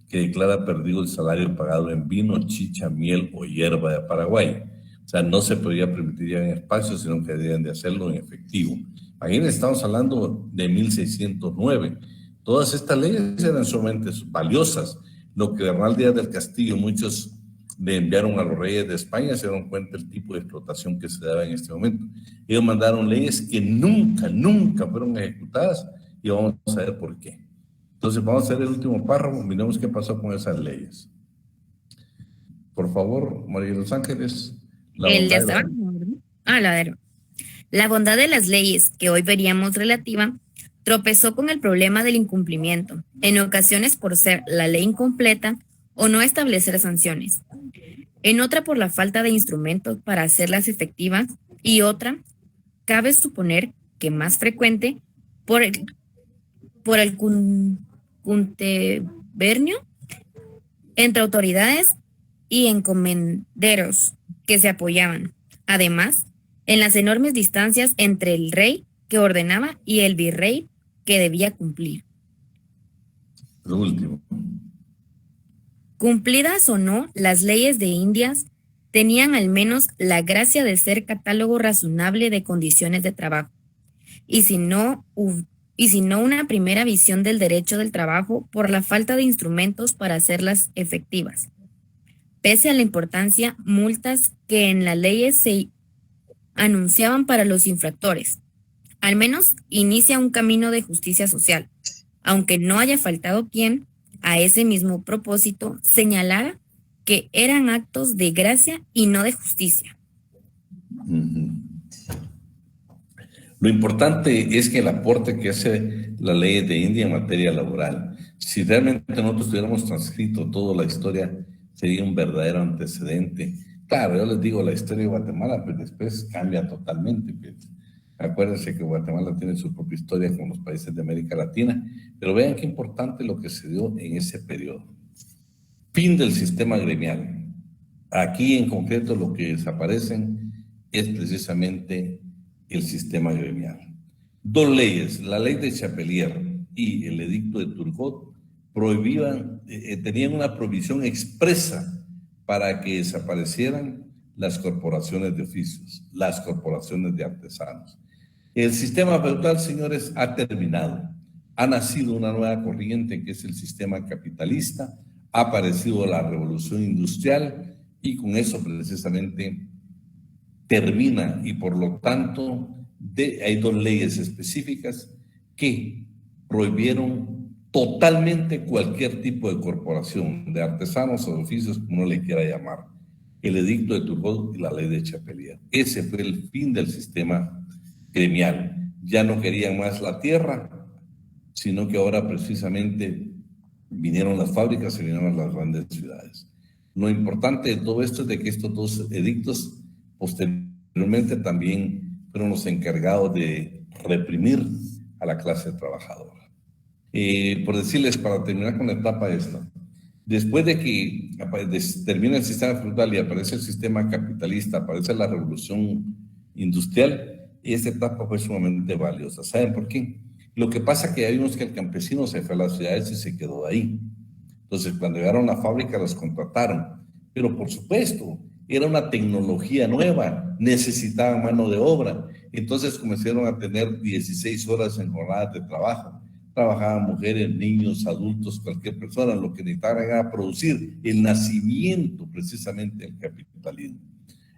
que declara perdido el salario pagado en vino, chicha, miel o hierba de Paraguay. O sea, no se podía permitir ya en espacio, sino que debían de hacerlo en efectivo. Ahí estamos hablando de 1609. Todas estas leyes eran sumamente valiosas. Lo que Bernal Díaz del Castillo, muchos le enviaron a los reyes de España, se dieron cuenta del tipo de explotación que se daba en este momento. Ellos mandaron leyes que nunca fueron ejecutadas y vamos a ver por qué. Entonces vamos a hacer el último párrafo, miremos qué pasó con esas leyes. Por favor, María de los Ángeles. La bondad de las leyes, que hoy veríamos relativa, tropezó con el problema del incumplimiento, en ocasiones por ser la ley incompleta o no establecer sanciones, en otra por la falta de instrumentos para hacerlas efectivas y otra, cabe suponer que más frecuente, por el contubernio entre autoridades y encomenderos que se apoyaban. Además, en las enormes distancias entre el rey que ordenaba y el virrey que debía cumplir. Lo último. Cumplidas o no, las leyes de Indias tenían al menos la gracia de ser catálogo razonable de condiciones de trabajo, y si no una primera visión del derecho del trabajo por la falta de instrumentos para hacerlas efectivas. Pese a la importancia, multas que en las leyes se anunciaban para los infractores, al menos inicia un camino de justicia social, aunque no haya faltado quien, a ese mismo propósito, señalara que eran actos de gracia y no de justicia. Lo importante es que el aporte que hace la ley de India en materia laboral, si realmente nosotros tuviéramos transcrito toda la historia, sería un verdadero antecedente. Claro, yo les digo, la historia de Guatemala, pero después cambia totalmente. Pues. Acuérdense que Guatemala tiene su propia historia con los países de América Latina, pero vean qué importante lo que se dio en ese periodo. Fin del sistema gremial. Aquí en concreto lo que desaparecen es precisamente el sistema gremial. 2 leyes, la ley de Chapelier y el edicto de Turgot, tenían una prohibición expresa para que desaparecieran las corporaciones de oficios, las corporaciones de artesanos. El sistema feudal, señores, ha terminado. Ha nacido una nueva corriente que es el sistema capitalista, ha aparecido la revolución industrial y con eso precisamente termina y por lo tanto hay 2 leyes específicas que prohibieron totalmente cualquier tipo de corporación, de artesanos o de oficios, como uno le quiera llamar. El edicto de Turgot y la ley de Chapelier. Ese fue el fin del sistema gremial. Ya no querían más la tierra, sino que ahora precisamente vinieron las fábricas y vinieron las grandes ciudades. Lo importante de todo esto es de que estos dos edictos posteriormente también fueron los encargados de reprimir a la clase trabajadora. Por decirles, para terminar con la etapa esta, después de que termina el sistema feudal y aparece el sistema capitalista, aparece la revolución industrial, esta etapa fue sumamente valiosa. ¿Saben por qué? Lo que pasa es que hay unos que el campesino se fue a las ciudades y se quedó ahí. Entonces, cuando llegaron a la fábrica, los contrataron. Pero, por supuesto, era una tecnología nueva, necesitaban mano de obra. Entonces, comenzaron a tener 16 horas en jornadas de trabajo. Trabajaban mujeres, niños, adultos, cualquier persona. Lo que necesitaban era producir, el nacimiento precisamente del capitalismo.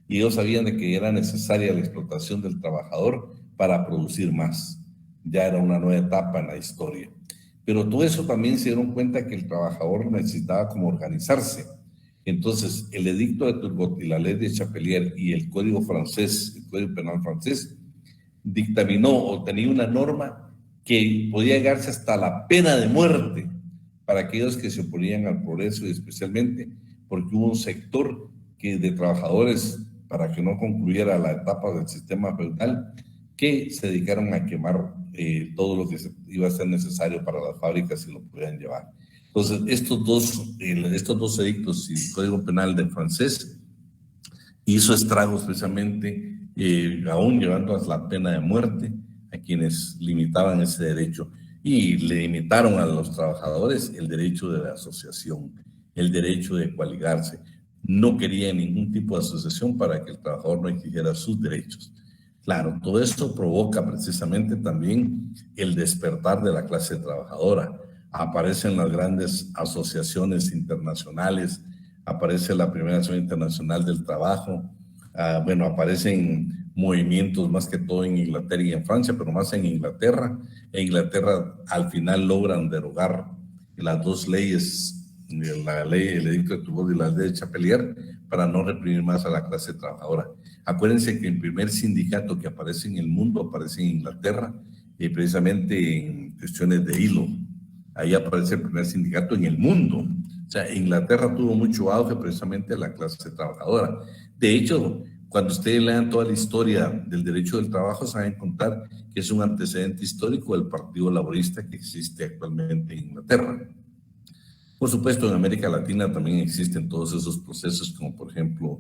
Y ellos sabían de que era necesaria la explotación del trabajador para producir más. Ya era una nueva etapa en la historia. Pero todo eso también se dieron cuenta que el trabajador necesitaba como organizarse. Entonces, el edicto de Turgot y la ley de Chapelier y el código francés, el código penal francés, dictaminó o tenía una norma que podía llegarse hasta la pena de muerte para aquellos que se oponían al progreso, y especialmente porque hubo un sector de trabajadores, para que no concluyera la etapa del sistema feudal, que se dedicaron a quemar todo lo que iba a ser necesario para las fábricas y lo podían llevar. Entonces, estos dos edictos y el Código Penal del francés hizo estragos precisamente, aún llevando a la pena de muerte a quienes limitaban ese derecho, y le limitaron a los trabajadores el derecho de la asociación, el derecho de coaligarse. No querían ningún tipo de asociación para que el trabajador no exigiera sus derechos. Claro, todo esto provoca precisamente también el despertar de la clase trabajadora. Aparecen las grandes asociaciones internacionales, aparece la Primera Asociación Internacional del Trabajo, aparecen movimientos más que todo en Inglaterra y en Francia, pero más en Inglaterra. En Inglaterra al final logran derogar las dos leyes, la ley, el edicto de Turgot y la ley de Chapelier, para no reprimir más a la clase trabajadora. Acuérdense que el primer sindicato que aparece en el mundo aparece en Inglaterra, precisamente en cuestiones de hilo. Ahí aparece el primer sindicato en el mundo. O sea, Inglaterra tuvo mucho auge precisamente a la clase trabajadora. De hecho, cuando ustedes lean toda la historia del derecho del trabajo, se van a encontrar que es un antecedente histórico del Partido Laborista que existe actualmente en Inglaterra. Por supuesto, en América Latina también existen todos esos procesos, como por ejemplo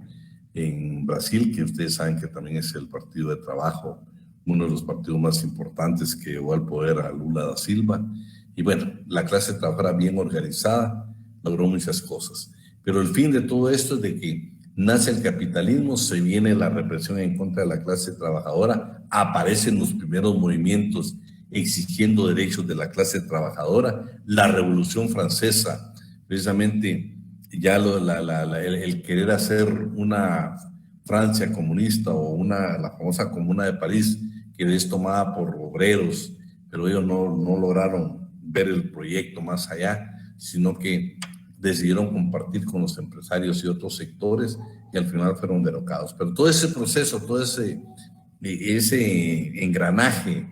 en Brasil, que ustedes saben que también es el Partido de Trabajo, uno de los partidos más importantes que llevó al poder a Lula da Silva. Y bueno, la clase trabajadora bien organizada logró muchas cosas. Pero el fin de todo esto es de que nace el capitalismo, se viene la represión en contra de la clase trabajadora, aparecen los primeros movimientos exigiendo derechos de la clase trabajadora, la Revolución Francesa, precisamente ya el querer hacer una Francia comunista o la famosa Comuna de París, que es tomada por obreros, pero ellos no lograron ver el proyecto más allá, sino que decidieron compartir con los empresarios y otros sectores y al final fueron derrocados. Pero todo ese proceso, todo ese engranaje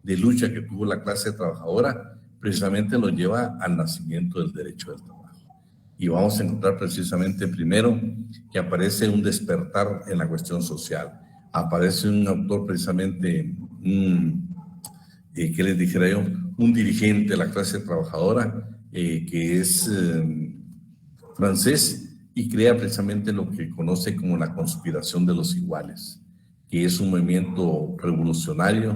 de lucha que tuvo la clase trabajadora, precisamente lo lleva al nacimiento del derecho del trabajo. Y vamos a encontrar precisamente primero que aparece un despertar en la cuestión social. Aparece un autor precisamente, ¿qué les dijera yo? Un dirigente de la clase trabajadora que es francés y crea precisamente lo que conoce como la conspiración de los iguales, que es un movimiento revolucionario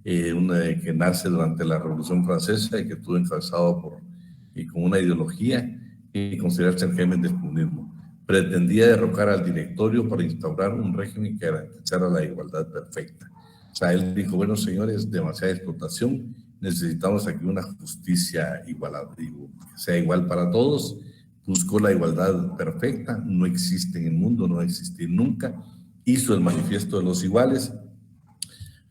que nace durante la Revolución Francesa y que estuvo encabezado con una ideología que considerarse el germen del comunismo. Pretendía derrocar al directorio para instaurar un régimen que garantizara la igualdad perfecta. O sea, él dijo, bueno, señores, demasiada explotación, necesitamos aquí una justicia igualada, que sea igual para todos. Buscó la igualdad perfecta, no existe en el mundo, no va a existir nunca. Hizo el manifiesto de los iguales.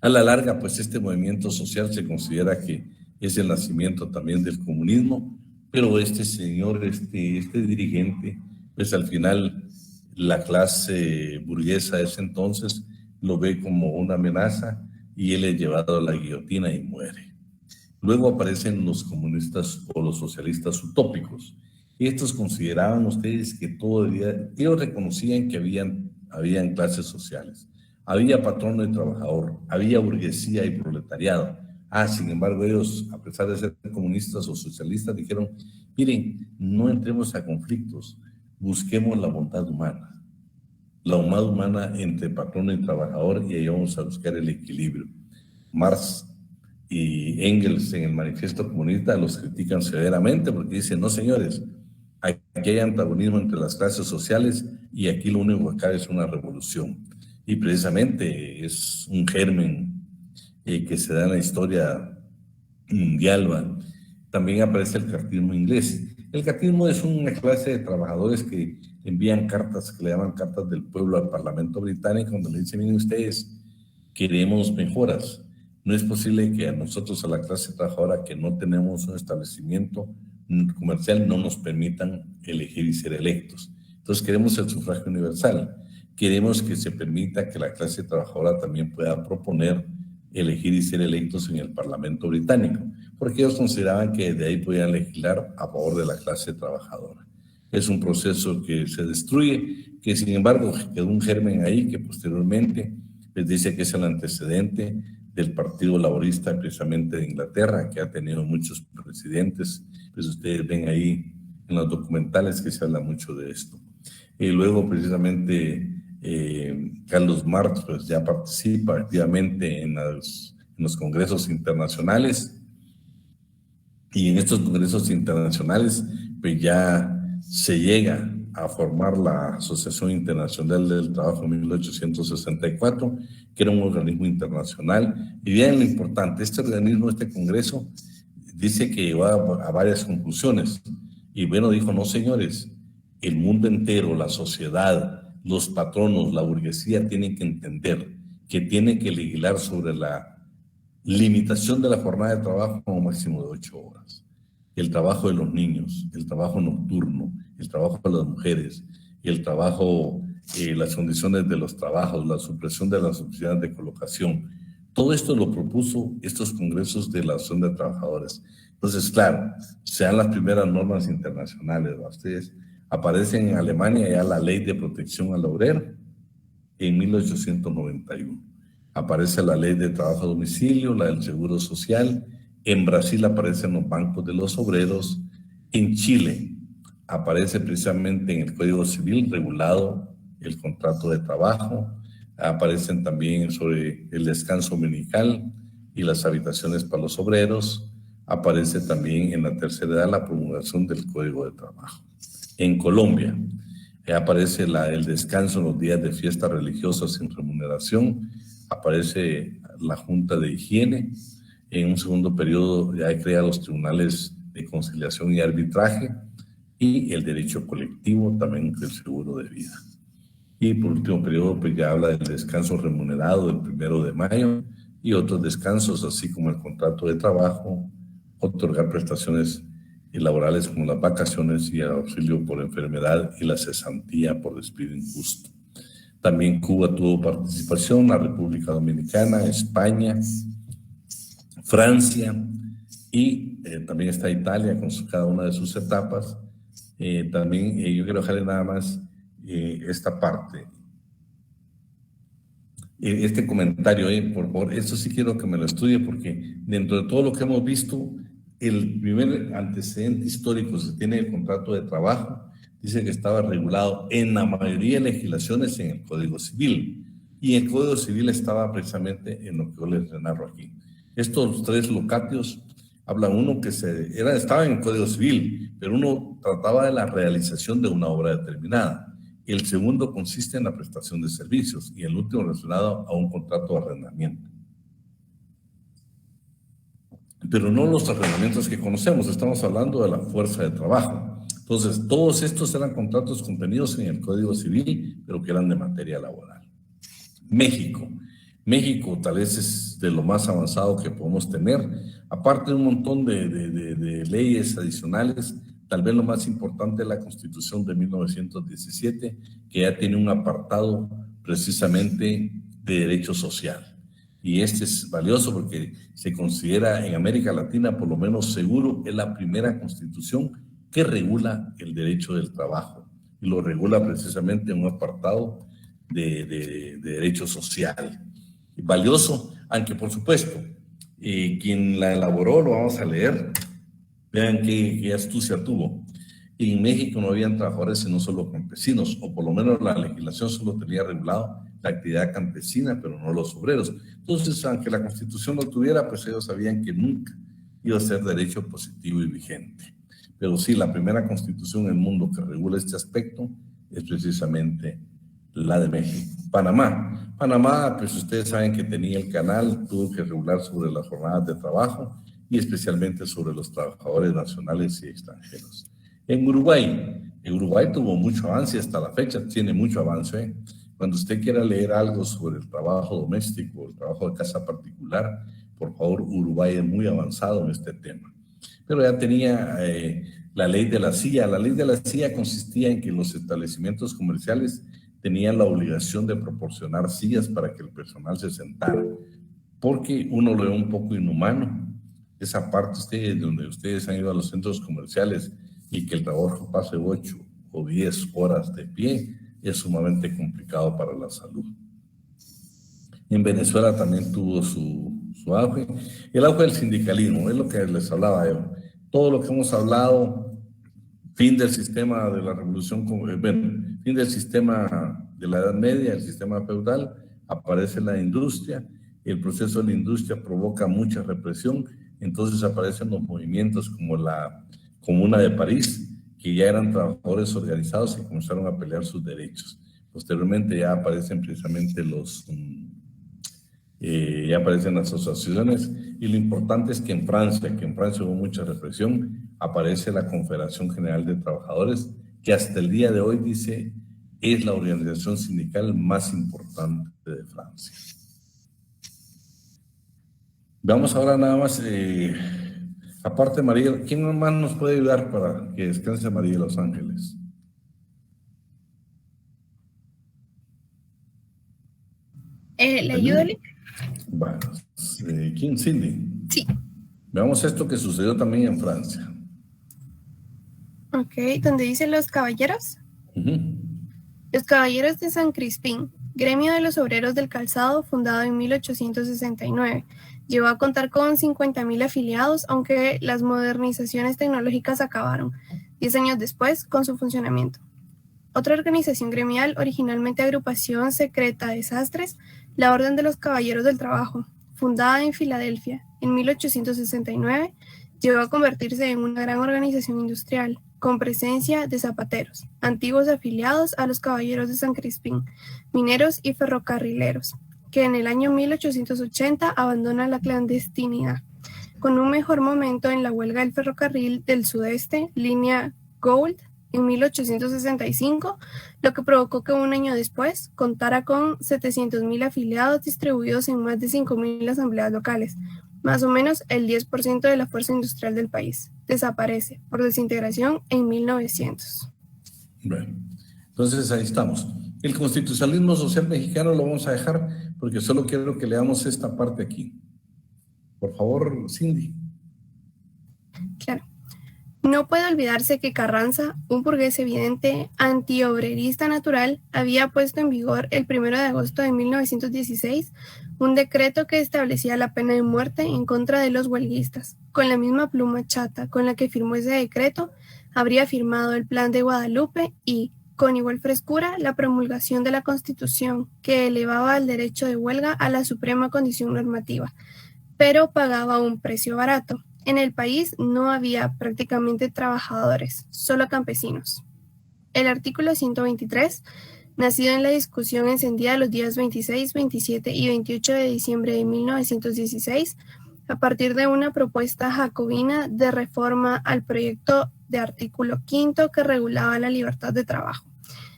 A la larga, pues este movimiento social se considera que es el nacimiento también del comunismo, pero este señor, este dirigente, pues al final la clase burguesa de ese entonces lo ve como una amenaza y él es llevado a la guillotina y muere. Luego aparecen los comunistas o los socialistas utópicos. Estos consideraban ustedes que todo debía, ellos reconocían que habían clases sociales, había patrono y trabajador, había burguesía y proletariado. Sin embargo, ellos, a pesar de ser comunistas o socialistas, dijeron, miren, no entremos a conflictos, busquemos la bondad humana, la bondad humana entre patrono y trabajador, y ahí vamos a buscar el equilibrio. Marx y Engels en el Manifiesto Comunista los critican severamente porque dicen, no señores, aquí hay antagonismo entre las clases sociales y aquí lo único que cabe es una revolución. Y precisamente es un germen que se da en la historia mundial. También aparece el cartismo inglés. El cartismo es una clase de trabajadores que envían cartas, que le llaman cartas del pueblo al Parlamento británico, donde le dicen, miren ustedes, queremos mejoras. No es posible que a nosotros, a la clase trabajadora, que no tenemos un establecimiento comercial, no nos permitan elegir y ser electos. Entonces queremos el sufragio universal. Queremos que se permita que la clase trabajadora también pueda proponer, elegir y ser electos en el Parlamento británico, porque ellos consideraban que de ahí podían legislar a favor de la clase trabajadora. Es un proceso que se destruye, que sin embargo quedó un germen ahí que posteriormente les dice que es el antecedente del Partido Laborista precisamente de Inglaterra, que ha tenido muchos presidentes. Pues ustedes ven ahí en los documentales que se habla mucho de esto. Y luego precisamente Carlos Marx pues ya participa activamente en los congresos internacionales, y en estos congresos internacionales pues ya se llega a formar la Asociación Internacional del Trabajo en 1864, que era un organismo internacional. Y vean lo importante, este organismo, este congreso, dice que llegó a varias conclusiones. Y bueno, dijo, no señores, el mundo entero, la sociedad, los patronos, la burguesía tienen que entender que tiene que legislar sobre la limitación de la jornada de trabajo como máximo de 8 horas. El trabajo de los niños, el trabajo nocturno, el trabajo de las mujeres, el trabajo, las condiciones de los trabajos, la supresión de las oficinas de colocación. Todo esto lo propuso estos congresos de la Asociación de Trabajadores. Entonces, claro, se dan las primeras normas internacionales, ¿no? Ustedes aparecen en Alemania ya la Ley de Protección al Obrero en 1891. Aparece la Ley de Trabajo a Domicilio, la del Seguro Social. En Brasil aparecen los bancos de los obreros. En Chile aparece precisamente en el Código Civil regulado el contrato de trabajo. Aparecen también sobre el descanso dominical y las habitaciones para los obreros. Aparece también en la tercera edad la promulgación del Código de Trabajo. En Colombia aparece el descanso en los días de fiestas religiosas sin remuneración. Aparece la Junta de Higiene. En un segundo periodo ya crea los tribunales de conciliación y arbitraje, y el derecho colectivo, también del seguro de vida. Y por último periodo pues ya habla del descanso remunerado del 1 de mayo y otros descansos, así como el contrato de trabajo, otorgar prestaciones laborales como las vacaciones y el auxilio por enfermedad y la cesantía por despido injusto. También Cuba tuvo participación, la República Dominicana, España, Francia, y también está Italia con cada una de sus etapas. También yo quiero dejarle nada más esta parte, este comentario, por favor, esto sí quiero que me lo estudie, porque dentro de todo lo que hemos visto, el primer antecedente histórico se tiene el contrato de trabajo, dice que estaba regulado en la mayoría de legislaciones en el Código Civil, y el Código Civil estaba precisamente en lo que yo les narro aquí. Estos 3 locatios hablan, uno que estaba en el Código Civil, pero uno trataba de la realización de una obra determinada. El segundo consiste en la prestación de servicios, y el último relacionado a un contrato de arrendamiento. Pero no los arrendamientos que conocemos, estamos hablando de la fuerza de trabajo. Entonces, todos estos eran contratos contenidos en el Código Civil, pero que eran de materia laboral. México tal vez es de lo más avanzado que podemos tener. Aparte de un montón de leyes adicionales, tal vez lo más importante es la Constitución de 1917, que ya tiene un apartado precisamente de derecho social. Y este es valioso porque se considera en América Latina, por lo menos seguro, es la primera constitución que regula el derecho del trabajo y lo regula precisamente en un apartado de derecho social. Valioso, aunque por supuesto, quien la elaboró, lo vamos a leer, vean qué astucia tuvo. En México no habían trabajadores sino solo campesinos, o por lo menos la legislación solo tenía regulado la actividad campesina, pero no los obreros. Entonces, aunque la Constitución lo tuviera, pues ellos sabían que nunca iba a ser derecho positivo y vigente. Pero sí, la primera Constitución en el mundo que regula este aspecto es precisamente la de México. Panamá, pues ustedes saben que tenía el canal, tuvo que regular sobre las jornadas de trabajo y especialmente sobre los trabajadores nacionales y extranjeros. En Uruguay tuvo mucho avance hasta la fecha, tiene mucho avance. Cuando usted quiera leer algo sobre el trabajo doméstico, el trabajo de casa particular, por favor, Uruguay es muy avanzado en este tema. Pero ya tenía la ley de la silla. La ley de la silla consistía en que los establecimientos comerciales tenían la obligación de proporcionar sillas para que el personal se sentara, porque uno lo ve un poco inhumano. Esa parte donde ustedes han ido a los centros comerciales y que el trabajo pase 8 o 10 horas de pie, es sumamente complicado para la salud. En Venezuela también tuvo su auge. El auge del sindicalismo, es lo que les hablaba yo. Todo lo que hemos hablado, fin del sistema de la revolución, fin del sistema de la Edad Media, el sistema feudal, aparece la industria, el proceso de la industria provoca mucha represión, entonces aparecen los movimientos como la Comuna de París, que ya eran trabajadores organizados y comenzaron a pelear sus derechos. Posteriormente ya aparecen precisamente ya aparecen las asociaciones, y lo importante es que en Francia hubo mucha represión, aparece la Confederación General de Trabajadores, que hasta el día de hoy dice es la organización sindical más importante de Francia. Vamos ahora nada más, aparte María, ¿quién más nos puede ayudar para que descanse María de Los Ángeles? ¿Le ayudo, Lee? Bueno, ¿quién? Cindy. Sí. Veamos esto que sucedió también en Francia. Ok, donde dice los caballeros. Uh-huh. Los Caballeros de San Crispín, gremio de los obreros del calzado fundado en 1869. Llegó a contar con 50,000 afiliados, aunque las modernizaciones tecnológicas acabaron 10 años después con su funcionamiento. Otra organización gremial, originalmente agrupación secreta de sastres, la Orden de los Caballeros del Trabajo, fundada en Filadelfia en 1869, llegó a convertirse en una gran organización industrial, con presencia de zapateros, antiguos afiliados a los Caballeros de San Crispín, mineros y ferrocarrileros, que en el año 1880 abandonan la clandestinidad, con un mejor momento en la huelga del ferrocarril del sudeste, línea Gould, en 1865, lo que provocó que un año después contara con 700,000 afiliados distribuidos en más de 5,000 asambleas locales, más o menos el 10% de la fuerza industrial del país. Desaparece por desintegración en 1900. Bueno, entonces ahí estamos. El constitucionalismo social mexicano lo vamos a dejar porque solo quiero que leamos esta parte aquí. Por favor, Cindy. Claro. No puede olvidarse que Carranza, un burgués evidente antiobrerista natural, había puesto en vigor el 1 de agosto de 1916 un decreto que establecía la pena de muerte en contra de los huelguistas. Con la misma pluma chata con la que firmó ese decreto, habría firmado el Plan de Guadalupe y, con igual frescura, la promulgación de la Constitución, que elevaba el derecho de huelga a la suprema condición normativa, pero pagaba un precio barato. En el país no había prácticamente trabajadores, solo campesinos. El artículo 123, nacido en la discusión encendida los días 26, 27 y 28 de diciembre de 1916, a partir de una propuesta jacobina de reforma al proyecto de artículo 5 que regulaba la libertad de trabajo,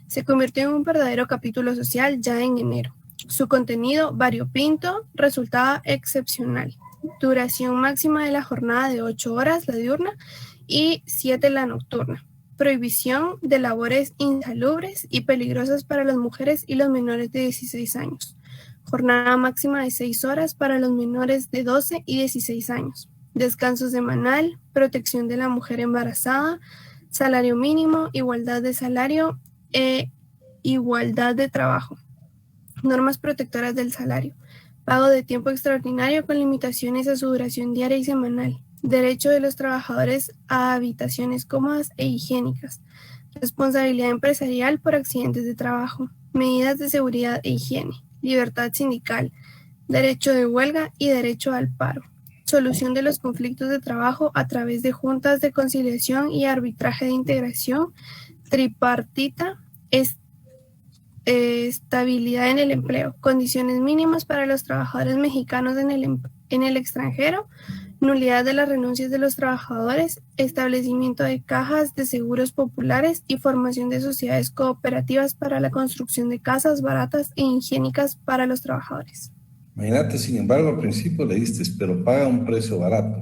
se convirtió en un verdadero capítulo social ya en enero, Su contenido variopinto resultaba excepcional. Duración máxima de la jornada de 8 horas, la diurna, y 7 la nocturna. Prohibición de labores insalubres y peligrosas para las mujeres y los menores de 16 años. Jornada máxima de 6 horas para los menores de 12 y 16 años. Descanso semanal, protección de la mujer embarazada, salario mínimo, igualdad de salario e igualdad de trabajo. Normas protectoras del salario. Pago de tiempo extraordinario con limitaciones a su duración diaria y semanal. Derecho de los trabajadores a habitaciones cómodas e higiénicas. Responsabilidad empresarial por accidentes de trabajo. Medidas de seguridad e higiene. Libertad sindical. Derecho de huelga y derecho al paro. Solución de los conflictos de trabajo a través de juntas de conciliación y arbitraje de integración tripartita. Estabilidad en el empleo. Condiciones mínimas para los trabajadores mexicanos en el extranjero. Nulidad de las renuncias de los trabajadores, establecimiento de cajas de seguros populares y formación de sociedades cooperativas para la construcción de casas baratas e higiénicas para los trabajadores. Imagínate, sin embargo, al principio le diste, pero paga un precio barato.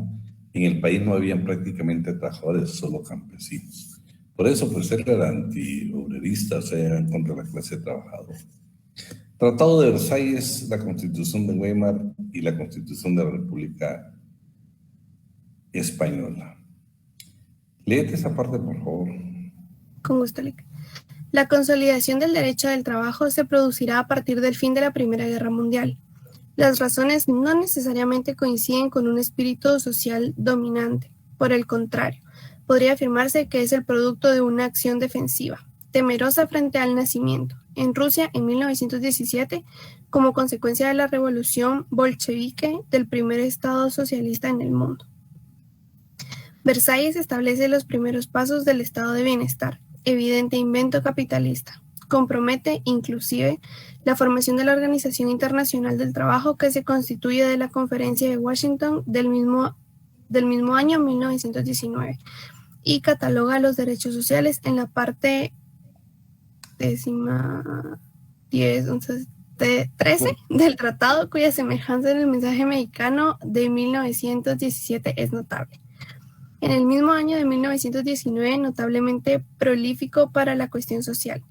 En el país no habían prácticamente trabajadores, solo campesinos. Por eso, pues, él era anti-obrerista, o sea, en contra de la clase trabajadora. Tratado de Versalles, la Constitución de Weimar y la Constitución de la República Española. Léete esa parte, por favor. Con gusto, Lic. La consolidación del derecho del trabajo se producirá a partir del fin de la Primera Guerra Mundial. Las razones no necesariamente coinciden con un espíritu social dominante. Por el contrario, podría afirmarse que es el producto de una acción defensiva, temerosa frente al nacimiento, en Rusia en 1917, como consecuencia de la revolución bolchevique del primer estado socialista en el mundo. Versalles establece los primeros pasos del estado de bienestar, evidente invento capitalista. Compromete, inclusive, la formación de la Organización Internacional del Trabajo, que se constituye de la Conferencia de Washington del mismo año 1919 y cataloga los derechos sociales en la parte 13 del tratado, cuya semejanza en el mensaje mexicano de 1917 es notable. En el mismo año de 1919, notablemente prolífico para la cuestión social,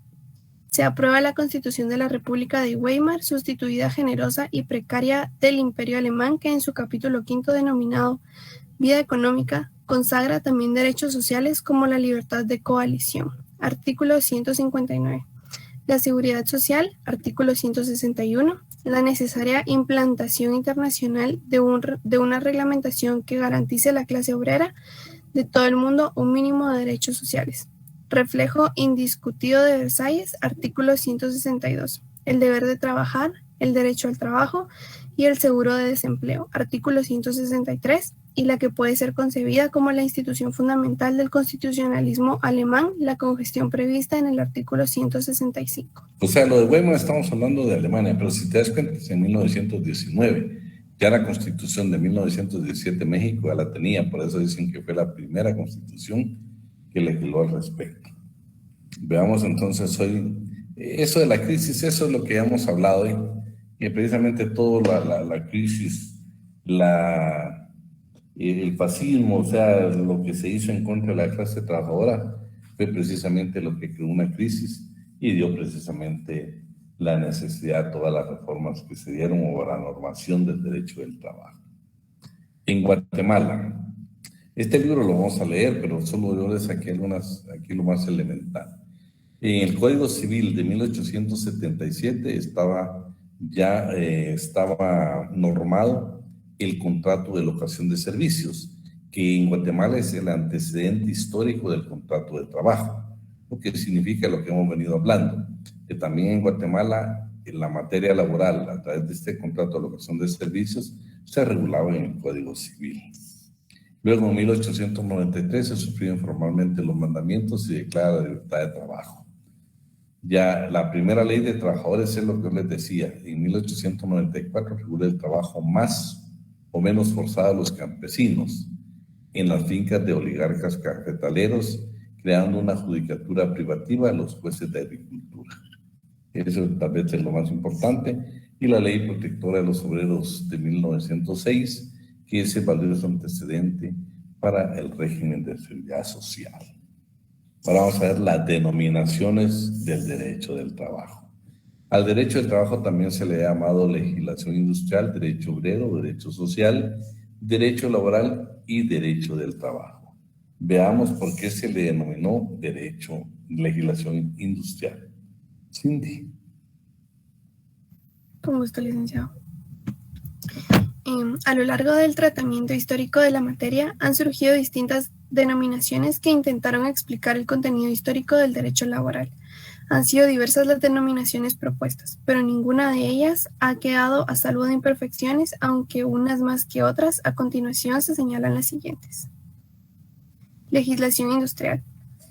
se aprueba la Constitución de la República de Weimar, sustituida generosa y precaria del Imperio Alemán, que en su capítulo 5 denominado Vida Económica, consagra también derechos sociales como la libertad de coalición. Artículo 159. La seguridad social, artículo 161. La necesaria implantación internacional de una reglamentación que garantice a la clase obrera de todo el mundo un mínimo de derechos sociales. Reflejo indiscutido de Versalles, artículo 162. El deber de trabajar, el derecho al trabajo y el seguro de desempleo, artículo 163, y la que puede ser concebida como la institución fundamental del constitucionalismo alemán, la congestión prevista en el artículo 165. O sea, lo de Weimar estamos hablando de Alemania, pero si te das cuenta, es en 1919. Ya la Constitución de 1917 México ya la tenía, por eso dicen que fue la primera Constitución que legisló al respecto. Veamos entonces hoy, eso de la crisis, eso es lo que ya hemos hablado hoy, que precisamente toda la crisis, el fascismo, o sea, lo que se hizo en contra de la clase trabajadora, fue precisamente lo que creó una crisis y dio precisamente la necesidad de todas las reformas que se dieron o la normación del derecho del trabajo. En Guatemala, este libro lo vamos a leer, pero solo yo les saqué aquí lo más elemental. En el Código Civil de 1877 estaba normado el contrato de locación de servicios, que en Guatemala es el antecedente histórico del contrato de trabajo, lo que significa lo que hemos venido hablando, que también en Guatemala en la materia laboral, a través de este contrato de locación de servicios, se regulaba en el Código Civil. Luego, en 1893, se suscriben formalmente los mandamientos y declara la libertad de trabajo. Ya la primera ley de trabajadores es lo que yo les decía. En 1894 regula el trabajo más o menos forzado a los campesinos en las fincas de oligarcas cafetaleros, creando una judicatura privativa a los jueces de agricultura. Eso tal vez es lo más importante. y la Ley Protectora de los Obreros de 1906, que es el valioso antecedente para el régimen de seguridad social. Ahora vamos a ver las denominaciones del derecho del trabajo. Al derecho del trabajo también se le ha llamado legislación industrial, derecho obrero, derecho social, derecho laboral y derecho del trabajo. Veamos por qué se le denominó legislación industrial. Cindy. Con gusto, licenciado. A lo largo del tratamiento histórico de la materia han surgido distintas denominaciones que intentaron explicar el contenido histórico del derecho laboral. Han sido diversas las denominaciones propuestas, pero ninguna de ellas ha quedado a salvo de imperfecciones, aunque unas más que otras. A continuación se señalan las siguientes. Legislación industrial.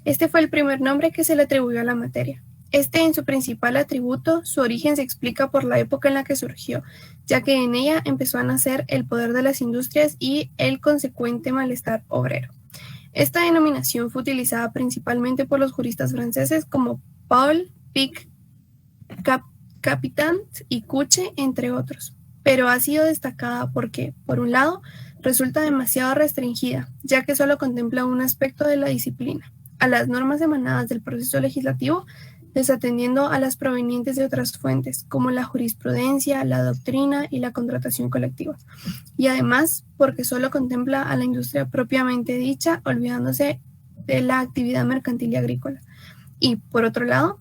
Este fue el primer nombre que se le atribuyó a la materia. En su principal atributo, su origen se explica por la época en la que surgió, ya que en ella empezó a nacer el poder de las industrias y el consecuente malestar obrero. Esta denominación fue utilizada principalmente por los juristas franceses como Paul, Pic, Capitant y Couchet, entre otros, pero ha sido destacada porque, por un lado, resulta demasiado restringida, ya que solo contempla un aspecto de la disciplina, a las normas emanadas del proceso legislativo, desatendiendo a las provenientes de otras fuentes, como la jurisprudencia, la doctrina y la contratación colectiva. Y además, porque solo contempla a la industria propiamente dicha, olvidándose de la actividad mercantil y agrícola. Y, por otro lado,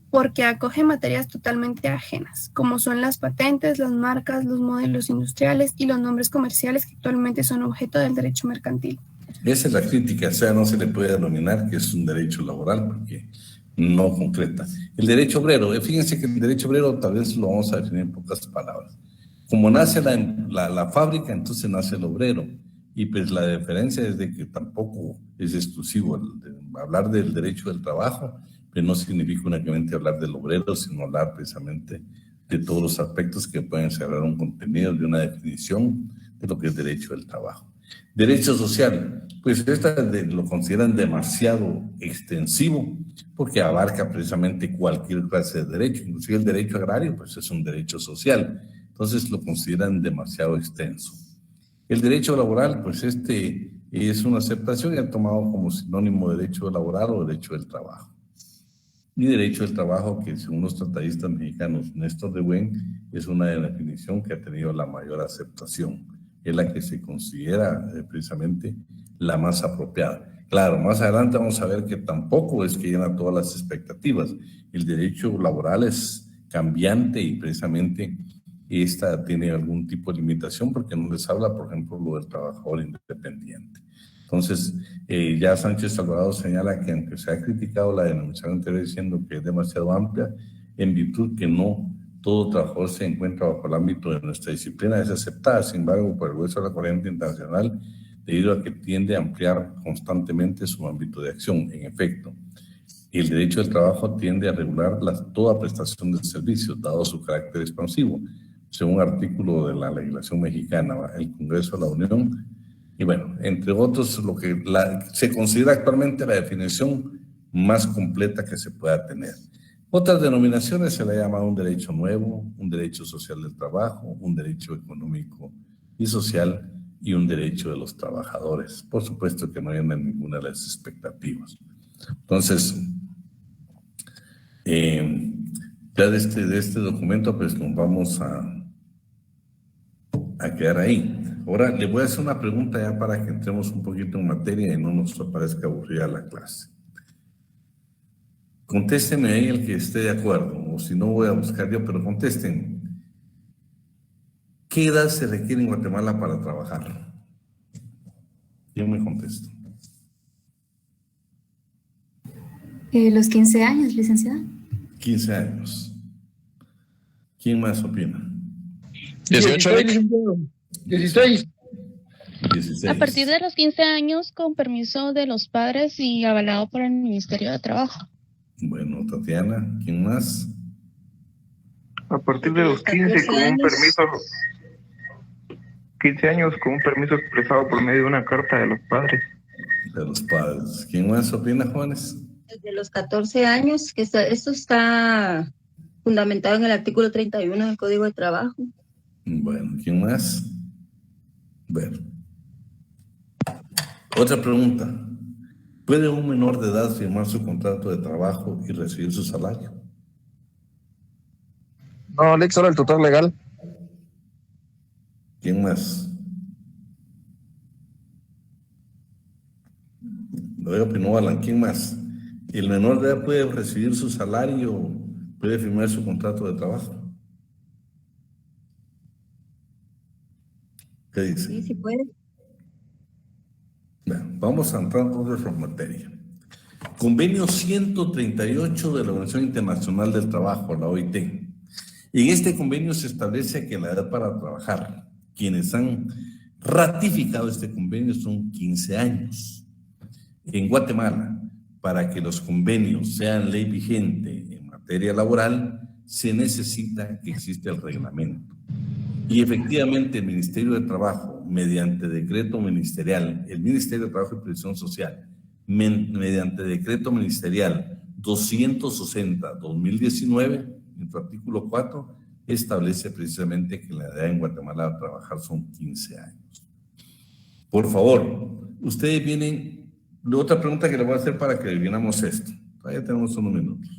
porque acoge materias totalmente ajenas, como son las patentes, las marcas, los modelos industriales y los nombres comerciales que actualmente son objeto del derecho mercantil. Esa es la crítica, o sea, no se le puede denominar que es un derecho laboral porque no concreta. El derecho obrero, fíjense que el derecho obrero tal vez lo vamos a definir en pocas palabras. Como nace la fábrica, entonces nace el obrero. Y pues la diferencia es de que tampoco es exclusivo hablar del derecho del trabajo, pero no significa únicamente hablar del obrero, sino hablar precisamente de todos los aspectos que pueden cerrar un contenido de una definición de lo que es derecho del trabajo. Derecho social, pues lo consideran demasiado extensivo porque abarca precisamente cualquier clase de derecho, inclusive el derecho agrario, pues es un derecho social, entonces lo consideran demasiado extenso. El derecho laboral, pues es una aceptación y han tomado como sinónimo derecho laboral o derecho del trabajo. Y derecho del trabajo, que según los tratadistas mexicanos, Néstor de Buen, es una definición que ha tenido la mayor aceptación. Es la que se considera precisamente la más apropiada. Claro, más adelante vamos a ver que tampoco es que llena todas las expectativas. El derecho laboral es cambiante y precisamente esta tiene algún tipo de limitación porque no les habla, por ejemplo, lo del trabajador independiente. Entonces, ya Sánchez Alvarado señala que aunque se ha criticado la denominación anterior diciendo que es demasiado amplia, en virtud que no todo trabajador se encuentra bajo el ámbito de nuestra disciplina, es aceptada, sin embargo, por el grueso de la corriente internacional, debido a que tiende a ampliar constantemente su ámbito de acción. En efecto, el derecho del trabajo tiende a regular toda prestación de servicios, dado su carácter expansivo, según un artículo de la legislación mexicana, el Congreso de la Unión, y bueno, entre otros, lo que se considera actualmente la definición más completa que se pueda tener. Otras denominaciones se le ha llamado un derecho nuevo, un derecho social del trabajo, un derecho económico y social y un derecho de los trabajadores. Por supuesto que no llena ninguna de las expectativas. Entonces, ya de este documento, pues nos vamos a quedar ahí. Ahora le voy a hacer una pregunta ya para que entremos un poquito en materia y no nos parezca aburrida la clase. Contéstenme ahí el que esté de acuerdo, o si no voy a buscar yo, pero contesten. ¿Qué edad se requiere en Guatemala para trabajar? Yo me contesto. Los 15 años, licenciada. 15 años. ¿Quién más opina? 18. 16. A partir de los 15 años, con permiso de los padres y avalado por el Ministerio de Trabajo. Bueno, Tatiana, ¿quién más? A partir de los 15 con un permiso, 15 años con un permiso expresado por medio de una carta de los padres. De los padres. ¿Quién más opina, jóvenes? Desde los 14 años, que esto está fundamentado en el artículo 31 del Código de Trabajo. Bueno, ¿quién más? Bueno. Otra pregunta. ¿Puede un menor de edad firmar su contrato de trabajo y recibir su salario? No, Alex, solo el tutor legal. ¿Quién más? Luego opinó Alan. ¿Quién más? ¿El menor de edad puede recibir su salario, puede firmar su contrato de trabajo? ¿Qué dice? Sí, sí puede. Bueno, vamos a entrar entonces en materia. Convenio 138 de la Organización Internacional del Trabajo, la OIT. En este convenio se establece que la edad para trabajar, quienes han ratificado este convenio son 15 años. En Guatemala, para que los convenios sean ley vigente en materia laboral, se necesita que exista el reglamento. Y efectivamente el Ministerio de Trabajo, mediante decreto ministerial, el Ministerio de Trabajo y Previsión Social, mediante decreto ministerial 260-2019, en su artículo 4, establece precisamente que la edad en Guatemala para trabajar son 15 años. Por favor, ustedes vienen. Otra pregunta que le voy a hacer para que adivinamos esto. Todavía tenemos unos minutos.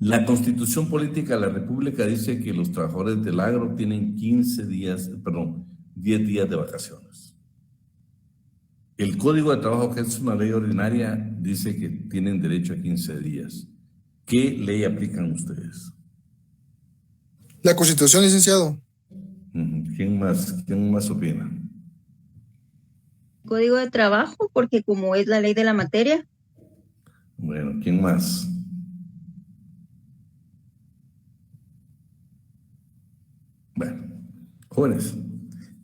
La Constitución Política de la República dice que los trabajadores del agro tienen 10 días de vacaciones. El Código de Trabajo, que es una ley ordinaria, dice que tienen derecho a 15 días. ¿Qué ley aplican ustedes? La Constitución, licenciado. ¿Quién más opina? Código de Trabajo, porque como es la ley de la materia. Bueno, ¿quién más? Bueno, jóvenes,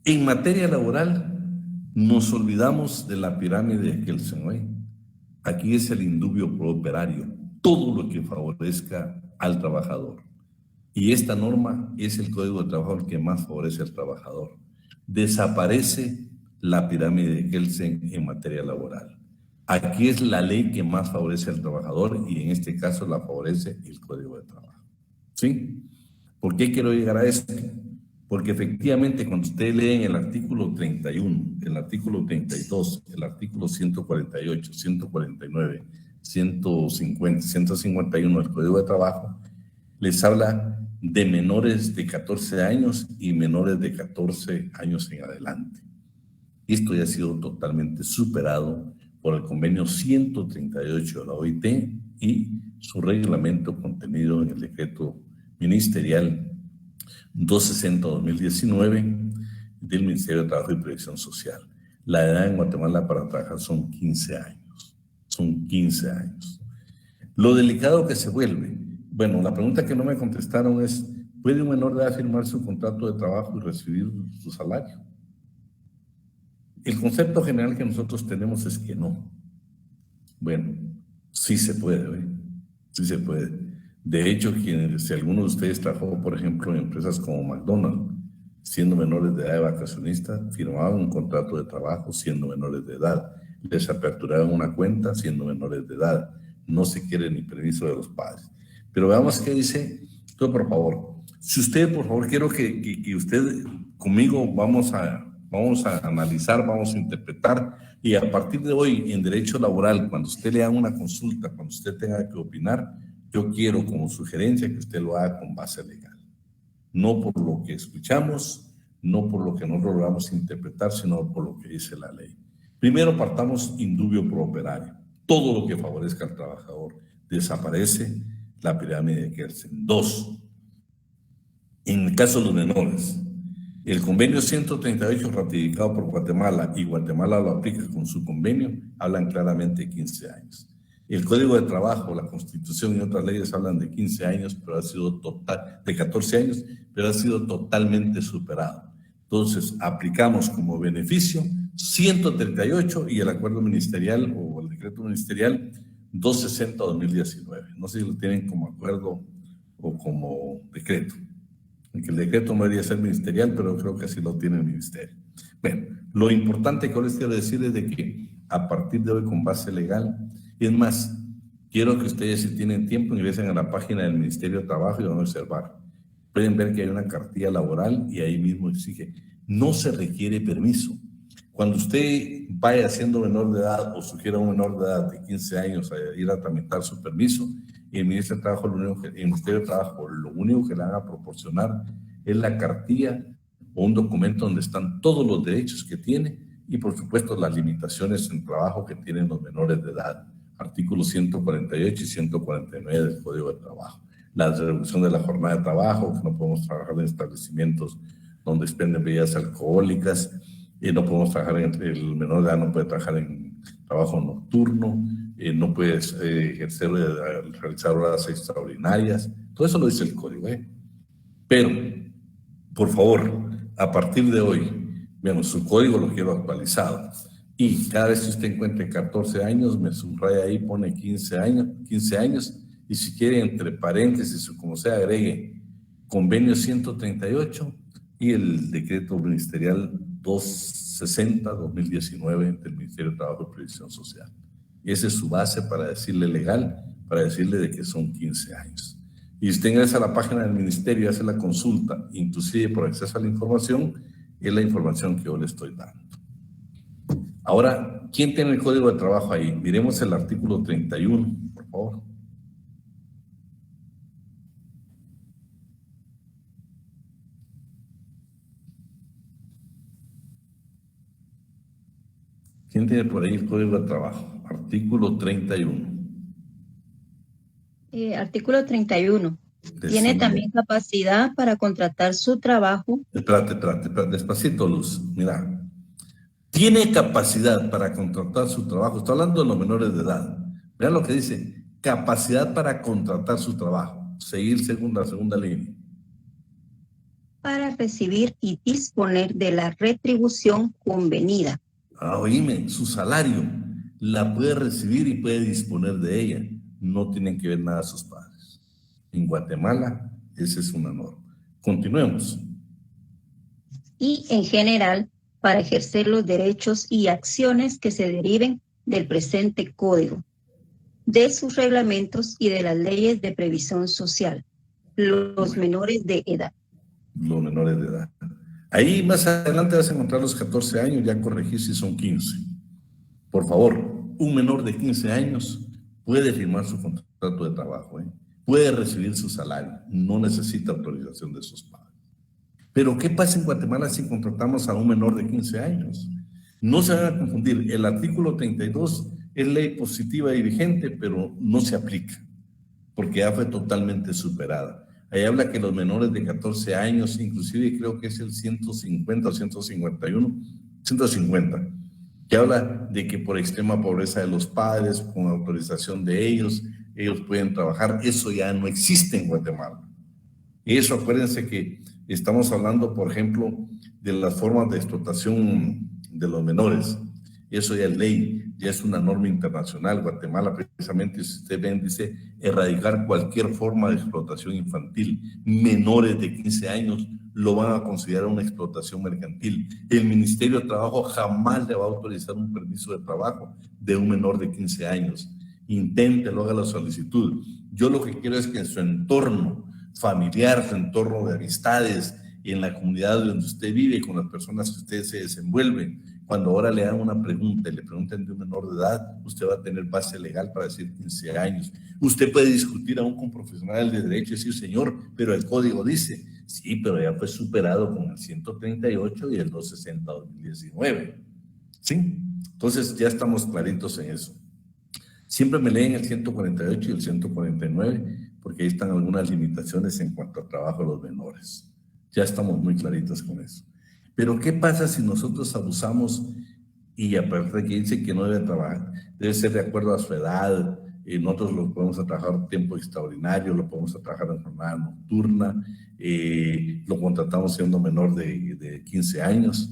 en materia laboral nos olvidamos de la pirámide de Kelsen. Aquí es el indubio pro operario, todo lo que favorezca al trabajador. Y esta norma es el Código de Trabajo el que más favorece al trabajador. Desaparece la pirámide de Kelsen en materia laboral. Aquí es la ley que más favorece al trabajador y en este caso la favorece el Código de Trabajo. ¿Sí? ¿Por qué quiero llegar a esto? Porque efectivamente cuando ustedes leen el artículo 31, el artículo 32, el artículo 148, 149, 150, 151 del Código de Trabajo, les habla de menores de 14 años y menores de 14 años en adelante. Esto ya ha sido totalmente superado por el convenio 138 de la OIT y su reglamento contenido en el decreto ministerial 260-2019 del Ministerio de Trabajo y Previsión Social. La edad en Guatemala para trabajar son 15 años. Son 15 años. Lo delicado que se vuelve. Bueno, la pregunta que no me contestaron es, ¿puede un menor de edad firmar su contrato de trabajo y recibir su salario? El concepto general que nosotros tenemos es que no. Bueno, sí se puede, ¿eh? Sí se puede. De hecho, si alguno de ustedes trabajó, por ejemplo, en empresas como McDonald's, siendo menores de edad de vacacionista, firmaban un contrato de trabajo siendo menores de edad. Les aperturaban una cuenta siendo menores de edad. No se quiere ni permiso de los padres. Pero veamos qué dice. Entonces, por favor, si usted, por favor, quiero que usted conmigo vamos a analizar, vamos a interpretar, y a partir de hoy en derecho laboral, cuando usted le haga una consulta, cuando usted tenga que opinar, yo quiero como sugerencia que usted lo haga con base legal, no por lo que escuchamos, no por lo que nosotros logramos interpretar, sino por lo que dice la ley. Primero partamos indubio pro operario, todo lo que favorezca al trabajador. Desaparece la pirámide de Kelsen. 2, en el caso de los menores, el convenio 138 ratificado por Guatemala, y Guatemala lo aplica con su convenio, hablan claramente de 15 años. El Código de Trabajo, la Constitución y otras leyes hablan de 15 años, pero ha sido de 14 años, pero ha sido totalmente superado. Entonces, aplicamos como beneficio 138 y el acuerdo ministerial o el decreto ministerial 260-2019. No sé si lo tienen como acuerdo o como decreto. Que el decreto no debería ser ministerial, pero creo que así lo tiene el ministerio. Bueno, lo importante que ahora les quiero decir es de que a partir de hoy, con base legal, es más, quiero que ustedes, si tienen tiempo, ingresen a la página del Ministerio de Trabajo y van a observar. Pueden ver que hay una cartilla laboral y ahí mismo exige, no se requiere permiso. Cuando usted vaya siendo menor de edad o sugiera a un menor de edad de 15 años a ir a tramitar su permiso, y el Ministerio de Trabajo, lo único que le van a proporcionar es la cartilla o un documento donde están todos los derechos que tiene y, por supuesto, las limitaciones en trabajo que tienen los menores de edad. Artículos 148 y 149 del Código de Trabajo. La reducción de la jornada de trabajo, que no podemos trabajar en establecimientos donde expenden bebidas alcohólicas, y no podemos trabajar, el menor de edad no puede trabajar en trabajo nocturno, no puede ejercer, realizar horas extraordinarias. Todo eso lo dice el Código, Pero, por favor, a partir de hoy, vean, su código lo quiero actualizado. Y cada vez que usted encuentre 14 años, me subraya ahí, pone 15 años, y si quiere, entre paréntesis o como sea, agregue convenio 138 y el decreto ministerial 260-2019 del Ministerio de Trabajo y Previsión Social. Esa es su base para decirle legal, para decirle de que son 15 años. Y usted ingresa a la página del Ministerio y hace la consulta, inclusive por acceso a la información, es la información que yo le estoy dando. Ahora, ¿quién tiene el Código de Trabajo ahí? Miremos el artículo 31, por favor. ¿Quién tiene por ahí el Código de Trabajo? Artículo 31. Artículo 31. Tiene también capacidad para contratar su trabajo. Espérate, despacito, Luz. Mira. Tiene capacidad para contratar su trabajo. Está hablando de los menores de edad. Vean lo que dice. Capacidad para contratar su trabajo. Seguir la segunda línea. Para recibir y disponer de la retribución convenida. Oíme, su salario la puede recibir y puede disponer de ella. No tienen que ver nada sus padres. En Guatemala, esa es una norma. Continuemos. Y en general, para ejercer los derechos y acciones que se deriven del presente código, de sus reglamentos y de las leyes de previsión social, los menores de edad. Los menores de edad. Ahí más adelante vas a encontrar los 14 años, ya corregí si son 15. Por favor, un menor de 15 años puede firmar su contrato de trabajo, puede recibir su salario, no necesita autorización de sus padres. Pero ¿qué pasa en Guatemala si contratamos a un menor de 15 años? No se van a confundir, el artículo 32 es ley positiva y vigente, pero no se aplica, porque ya fue totalmente superada. Ahí habla que los menores de 14 años, inclusive creo que es el 150 o 151, 150, que habla de que por extrema pobreza de los padres, con autorización de ellos pueden trabajar. Eso ya no existe en Guatemala. Y eso, acuérdense que estamos hablando, por ejemplo, de las formas de explotación de los menores. Eso ya es ley, ya es una norma internacional. Guatemala, precisamente, si ustedes ven, dice erradicar cualquier forma de explotación infantil. Menores de 15 años lo van a considerar una explotación mercantil. El Ministerio de Trabajo jamás le va a autorizar un permiso de trabajo de un menor de 15 años. Inténtelo, haga la solicitud. Yo lo que quiero es que en su entorno familiar, su entorno de amistades, en la comunidad donde usted vive, con las personas que usted se desenvuelve, cuando ahora le hagan una pregunta y le pregunten de un menor de edad, usted va a tener base legal para decir 15 años. Usted puede discutir aún con profesionales de derecho y decir, señor, pero el código dice, sí, pero ya fue superado con el 138 y el 260-2019. ¿Sí? Entonces ya estamos claritos en eso. Siempre me leen el 148 y el 149 porque ahí están algunas limitaciones en cuanto al trabajo de los menores. Ya estamos muy claritos con eso. Pero ¿qué pasa si nosotros abusamos y aparte de que dice que no debe trabajar, debe ser de acuerdo a su edad? Nosotros lo podemos trabajar tiempo extraordinario, lo podemos trabajar en jornada nocturna, lo contratamos siendo menor de 15 años.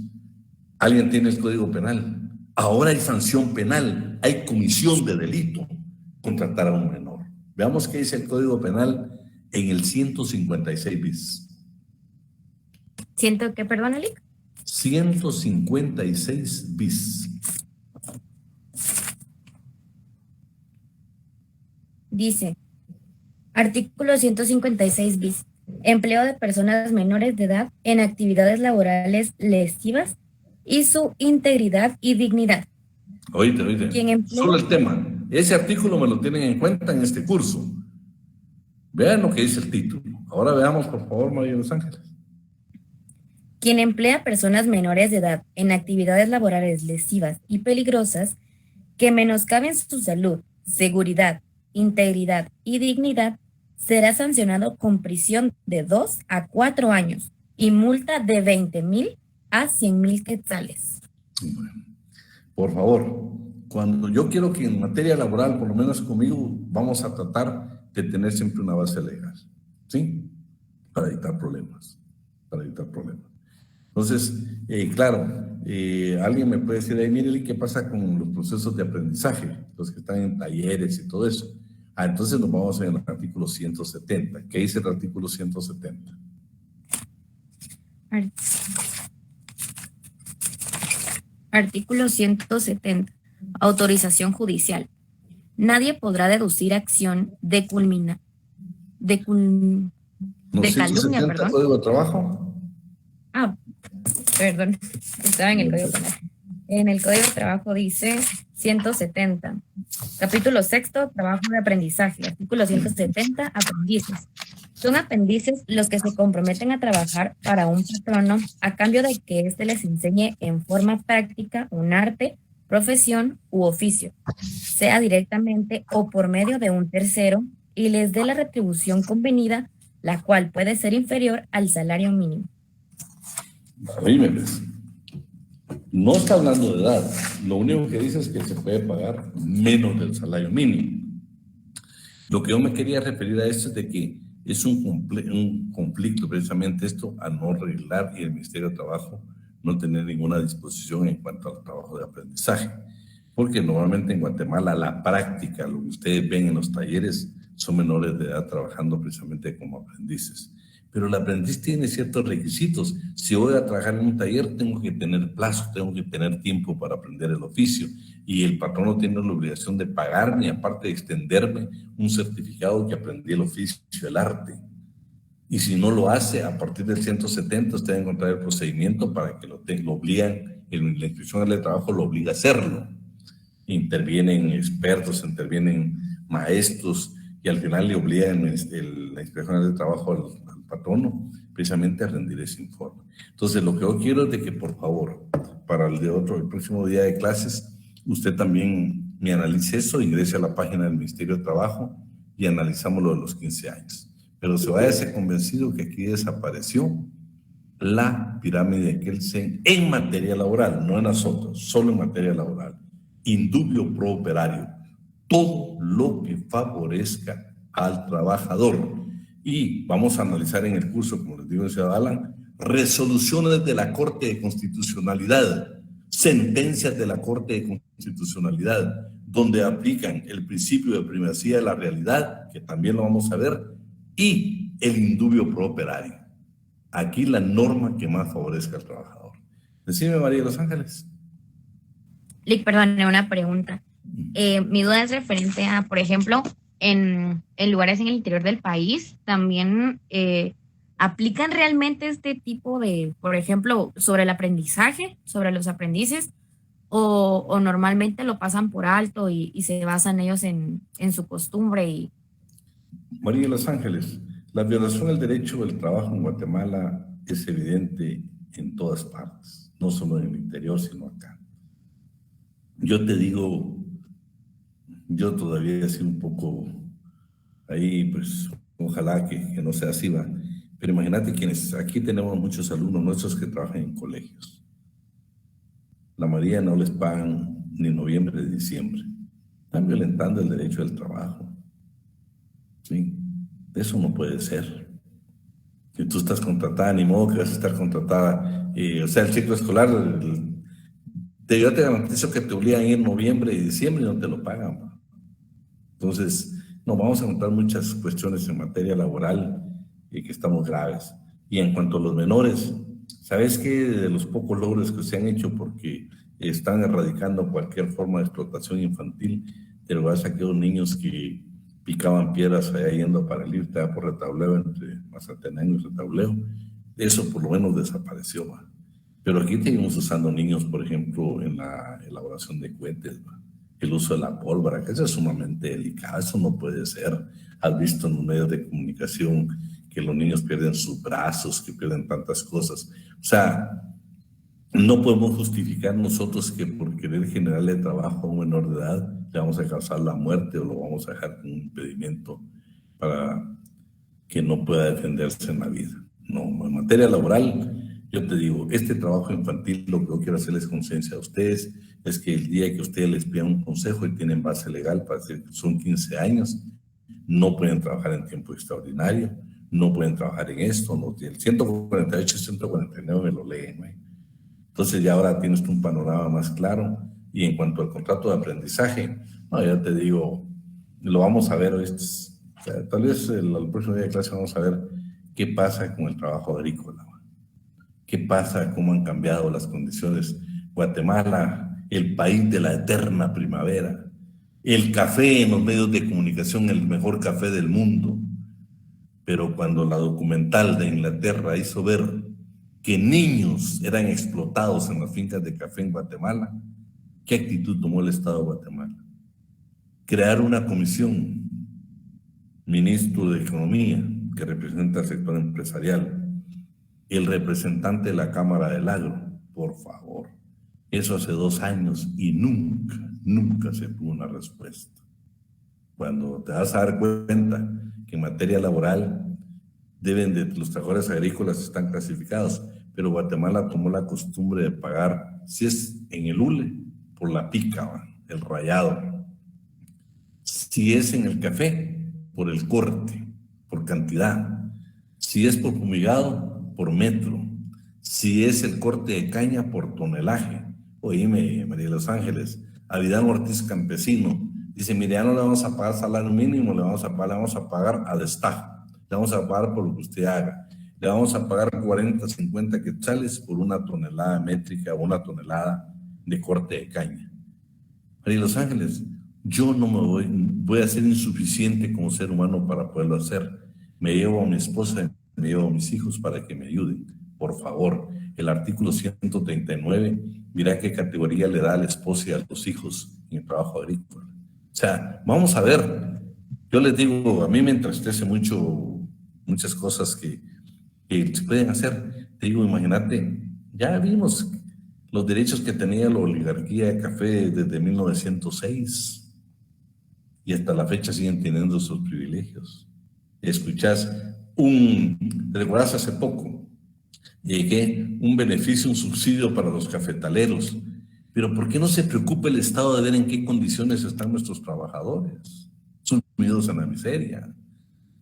¿Alguien tiene el Código Penal? Ahora hay sanción penal, hay comisión de delito contratar a un menor. Veamos qué dice el Código Penal en el 156 bis. ¿Siento que, perdón, Alic? 156 bis. dice, artículo 156 bis, empleo de personas menores de edad en actividades laborales lesivas y su integridad y dignidad. Oíste. Solo el tema. Ese artículo me lo tienen en cuenta en este curso. Vean lo que dice el título. Ahora veamos, por favor, María de los Ángeles. Quien emplea personas menores de edad en actividades laborales lesivas y peligrosas que menoscaben su salud, seguridad, integridad y dignidad será sancionado con prisión de 2 a 4 años y multa de 20,000 a 100,000 quetzales. Bueno, por favor, cuando yo quiero que en materia laboral, por lo menos conmigo, vamos a tratar de tener siempre una base legal, ¿sí? Para evitar problemas, Entonces, claro, alguien me puede decir, mire, ¿qué pasa con los procesos de aprendizaje? Los que están en talleres y todo eso. Entonces nos vamos en el artículo 170. ¿Qué dice el artículo 170? Artículo 170. Autorización judicial. Nadie podrá deducir acción de calumnia, perdón. ¿Código de trabajo? Perdón, estaba en el Código Penal. En el Código de Trabajo dice 170. Capítulo 6, trabajo de aprendizaje. Artículo 170, aprendices. Son aprendices los que se comprometen a trabajar para un patrono a cambio de que éste les enseñe en forma práctica un arte, profesión u oficio, sea directamente o por medio de un tercero, y les dé la retribución convenida, la cual puede ser inferior al salario mínimo. No está hablando de edad, lo único que dice es que se puede pagar menos del salario mínimo. Lo que yo me quería referir a esto es de que es un conflicto precisamente esto a no arreglar y el Ministerio de Trabajo no tener ninguna disposición en cuanto al trabajo de aprendizaje, porque normalmente en Guatemala la práctica, lo que ustedes ven en los talleres, son menores de edad trabajando precisamente como aprendices. Pero el aprendiz tiene ciertos requisitos. Si voy a trabajar en un taller, tengo que tener plazo, tengo que tener tiempo para aprender el oficio. Y el patrono tiene la obligación de pagarme, aparte de extenderme, un certificado que aprendí el oficio, el arte. Y si no lo hace, a partir del 170, usted va a encontrar el procedimiento para que lo obligan, la Inspección de Trabajo lo obliga a hacerlo. Intervienen expertos, intervienen maestros, y al final le obligan la Inspección de Trabajo al patrono precisamente a rendir ese informe. Entonces, lo que yo quiero es de que, por favor, para el próximo día de clases, usted también me analice eso, ingrese a la página del Ministerio de Trabajo y analizamos lo de los 15 años. Pero se vaya a ser convencido que aquí desapareció la pirámide de Kelsen en materia laboral, no en las otras, solo en materia laboral. Indubio pro operario, todo lo que favorezca al trabajador. Y vamos a analizar en el curso, como les digo, señor Alan, resoluciones de la Corte de Constitucionalidad, sentencias de la Corte de Constitucionalidad, donde aplican el principio de primacía de la realidad, que también lo vamos a ver, y el indubio pro operario. Aquí la norma que más favorezca al trabajador. Decime, María de los Ángeles. Perdón, una pregunta. Mi duda es referente a, por ejemplo, en lugares en el interior del país, también ¿aplican realmente este tipo de, por ejemplo, sobre el aprendizaje, sobre los aprendices, o normalmente lo pasan por alto y se basan ellos en su costumbre? María de los Ángeles, la violación del derecho del trabajo en Guatemala es evidente en todas partes, no solo en el interior, sino acá. Yo te digo, yo todavía he sido un poco ahí, pues ojalá que no sea así, va. Pero imagínate quienes, aquí tenemos muchos alumnos nuestros que trabajan en colegios. La mayoría no les pagan ni noviembre ni diciembre. Están violentando el derecho del trabajo. ¿Sí? Eso no puede ser. Si tú estás contratada, ni modo que vas a estar contratada. O sea, el ciclo escolar, yo te garantizo que te obligan a ir noviembre y diciembre y no te lo pagan, ¿va? Entonces, nos vamos a encontrar muchas cuestiones en materia laboral y que estamos graves. Y en cuanto a los menores, ¿sabes qué? De los pocos logros que se han hecho porque están erradicando cualquier forma de explotación infantil, pero vas a aquellos niños que picaban piedras allá yendo para el IRTA por Retauleo, entre Mazatenango y Retauleo. Eso por lo menos desapareció, ¿va? Pero aquí seguimos usando niños, por ejemplo, en la elaboración de cohetes, ¿va? El uso de la pólvora, que eso es sumamente delicado, eso no puede ser. Has visto en los medios de comunicación que los niños pierden sus brazos, que pierden tantas cosas. O sea, no podemos justificar nosotros que por querer generarle trabajo a un menor de edad le vamos a causar la muerte o lo vamos a dejar con un impedimento para que no pueda defenderse en la vida. No, en materia laboral, yo te digo, este trabajo infantil, lo que yo quiero hacerles conciencia a ustedes es que el día que ustedes les pidan un consejo y tienen base legal para decir que son 15 años, no pueden trabajar en tiempo extraordinario, no pueden trabajar en esto, no, el 148 y 149 me lo leen, ¿no? Entonces ya ahora tienes un panorama más claro. Y en cuanto al contrato de aprendizaje, no, ya te digo, lo vamos a ver hoy. O sea, tal vez el próximo día de clase vamos a ver qué pasa con el trabajo agrícola, qué pasa, cómo han cambiado las condiciones. Guatemala, el país de la eterna primavera, el café en los medios de comunicación, el mejor café del mundo. Pero cuando la documental de Inglaterra hizo ver que niños eran explotados en las fincas de café en Guatemala, ¿qué actitud tomó el Estado de Guatemala? Crear una comisión, ministro de Economía, que representa al sector empresarial, el representante de la Cámara del Agro, por favor. Eso hace 2 años y nunca se tuvo una respuesta. Cuando te vas a dar cuenta que en materia laboral los trabajadores agrícolas están clasificados, pero Guatemala tomó la costumbre de pagar, si es en el hule, por la pica, el rayado. Si es en el café, por el corte, por cantidad. Si es por fumigado, por metro. Si es el corte de caña, por tonelaje. Oíme, María de los Ángeles, Avidán Ortiz Campesino, dice, mire, ya no le vamos a pagar salario mínimo, le vamos a pagar a destajo. Le vamos a pagar por lo que usted haga. Le vamos a pagar 40, 50 quetzales por una tonelada métrica o una tonelada de corte de caña. María de los Ángeles, yo no voy a ser insuficiente como ser humano para poderlo hacer. Me llevo a mi esposa, me llevo a mis hijos para que me ayuden. Por favor, el artículo 139, mira qué categoría le da a la esposa y a los hijos en el trabajo agrícola. O sea, vamos a ver. Yo les digo, a mí me entristece muchas cosas que se pueden hacer. Te digo, imagínate, ya vimos los derechos que tenía la oligarquía de café desde 1906 y hasta la fecha siguen teniendo sus privilegios. Escuchás ¿te recuerdas hace poco? Llegué un beneficio, un subsidio para los cafetaleros. Pero ¿por qué no se preocupa el Estado de ver en qué condiciones están nuestros trabajadores? Sumidos en la miseria.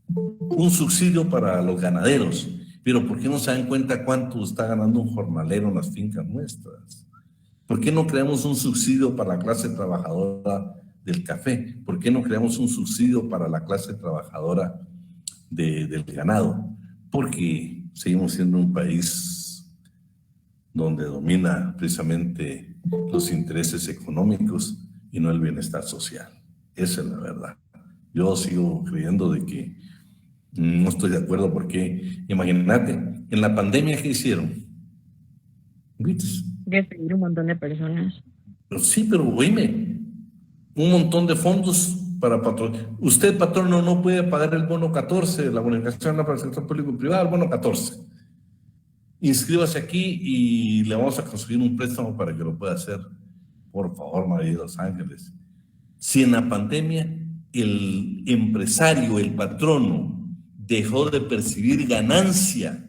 Un subsidio para los ganaderos. Pero ¿por qué no se dan cuenta cuánto está ganando un jornalero en las fincas nuestras? ¿Por qué no creamos un subsidio para la clase trabajadora del café? ¿Por qué no creamos un subsidio para la clase trabajadora del ganado? Porque seguimos siendo un país donde domina precisamente los intereses económicos y no el bienestar social. Esa es la verdad. Yo sigo creyendo de que no estoy de acuerdo porque, imagínate, en la pandemia, ¿qué hicieron? Despedir un montón de personas. Pero sí, pero oíme, un montón de fondos para patrón. Usted, patrono, no puede pagar el bono 14, la bonificación para el sector público y privado, el bono 14. Inscríbase aquí y le vamos a conseguir un préstamo para que lo pueda hacer. Por favor, María de los Ángeles. Si en la pandemia el empresario, el patrono, dejó de percibir ganancia,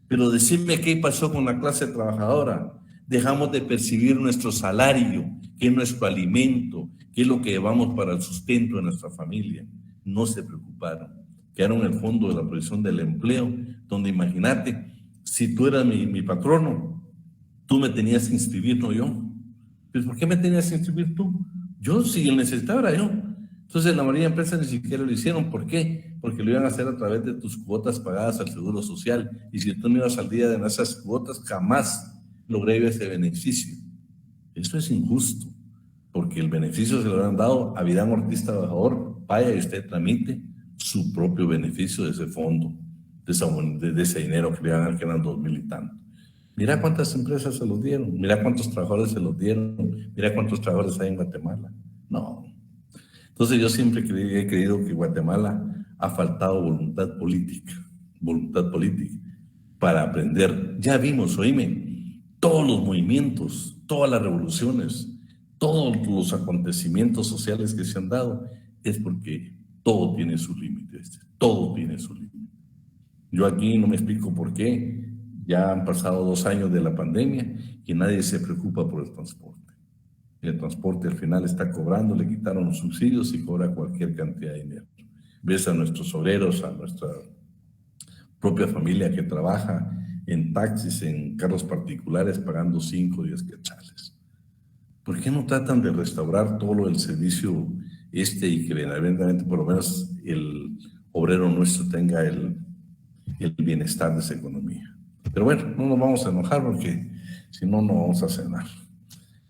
pero decirme qué pasó con la clase trabajadora. Dejamos de percibir nuestro salario, que es nuestro alimento, que es lo que llevamos para el sustento de nuestra familia. No se preocuparon. Quedaron en el fondo de la provisión del empleo, donde imagínate, si tú eras mi patrono, tú me tenías que inscribir, no yo. Pues ¿por qué me tenías que inscribir tú? Yo, si el necesitaba, era yo. Entonces la mayoría de empresas ni siquiera lo hicieron. ¿Por qué? Porque lo iban a hacer a través de tus cuotas pagadas al Seguro Social. Y si tú no ibas al día de esas cuotas, jamás logré yo ese beneficio. Eso es injusto, porque el beneficio se lo han dado a Avidán Ortiz Trabajador vaya y usted tramite su propio beneficio de ese fondo, de ese dinero que le van a dar, que eran 2,000 y tanto. Mira cuántas empresas se los dieron, mira cuántos trabajadores se los dieron, mira cuántos trabajadores hay en Guatemala. No. Entonces yo siempre he creído que Guatemala ha faltado voluntad política para aprender. Ya vimos, oíme, todos los movimientos, todas las revoluciones, todos los acontecimientos sociales que se han dado, es porque todo tiene su límite, todo tiene su límite. Yo aquí no me explico por qué. Ya han pasado 2 años de la pandemia y nadie se preocupa por el transporte. El transporte al final está cobrando, le quitaron los subsidios y cobra cualquier cantidad de dinero. Ves a nuestros obreros, a nuestra propia familia que trabaja en taxis, en carros particulares, pagando 5 o 10 quetzales. ¿Por qué no tratan de restaurar todo lo del servicio y que verdaderamente por lo menos el obrero nuestro tenga el bienestar de esa economía? Pero bueno, no nos vamos a enojar porque si no, no vamos a cenar.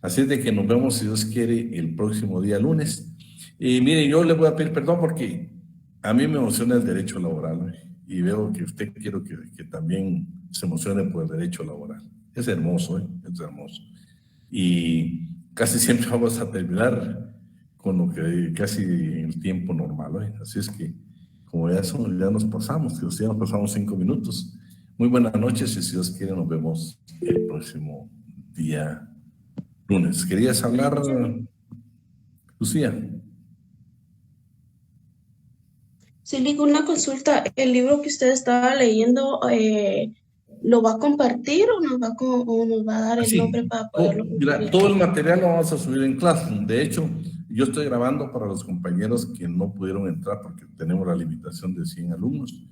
Así es de que nos vemos, si Dios quiere, el próximo día lunes. Y miren, yo le voy a pedir perdón porque a mí me emociona el derecho laboral, y veo que usted quiero que también se emocione por el derecho laboral. Es hermoso, es hermoso. Y casi siempre vamos a terminar con lo que casi el tiempo normal. Así es que, como ya nos pasamos, ya nos pasamos 5 minutos. Muy buenas noches y si Dios quiere nos vemos el próximo día lunes. ¿Querías hablar, Lucía? Sí, digo una consulta. ¿El libro que usted estaba leyendo lo va a compartir o nos va a dar el nombre para poderlo compartir? Mira, todo el material lo vamos a subir en Classroom. De hecho, yo estoy grabando para los compañeros que no pudieron entrar porque tenemos la limitación de 100 alumnos.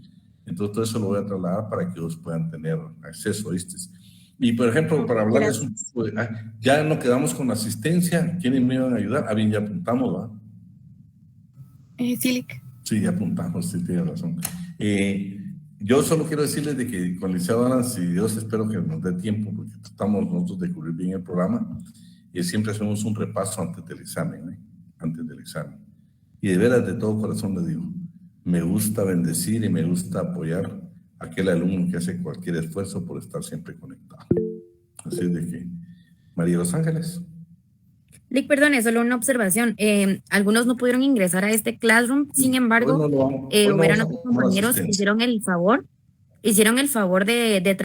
Entonces, todo eso lo voy a trasladar para que ellos puedan tener acceso, ¿viste? Y, por ejemplo, para hablarles un poco de... ya nos quedamos con la asistencia. ¿Quiénes me iban a ayudar? Ah, bien, ya apuntamos, ¿va? Silic. Sí, ya apuntamos, sí, tiene razón. Yo solo quiero decirles de que con el licenciado Alan, si Dios, espero que nos dé tiempo, porque tratamos nosotros de cubrir bien el programa, y siempre hacemos un repaso antes del examen, antes del examen. Y de veras, de todo corazón le digo, me gusta bendecir y me gusta apoyar a aquel alumno que hace cualquier esfuerzo por estar siempre conectado. Así de que, María de los Ángeles. Lick, perdone, solo una observación. Algunos no pudieron ingresar a este Classroom, sin embargo, hubieron otros compañeros que hicieron el favor de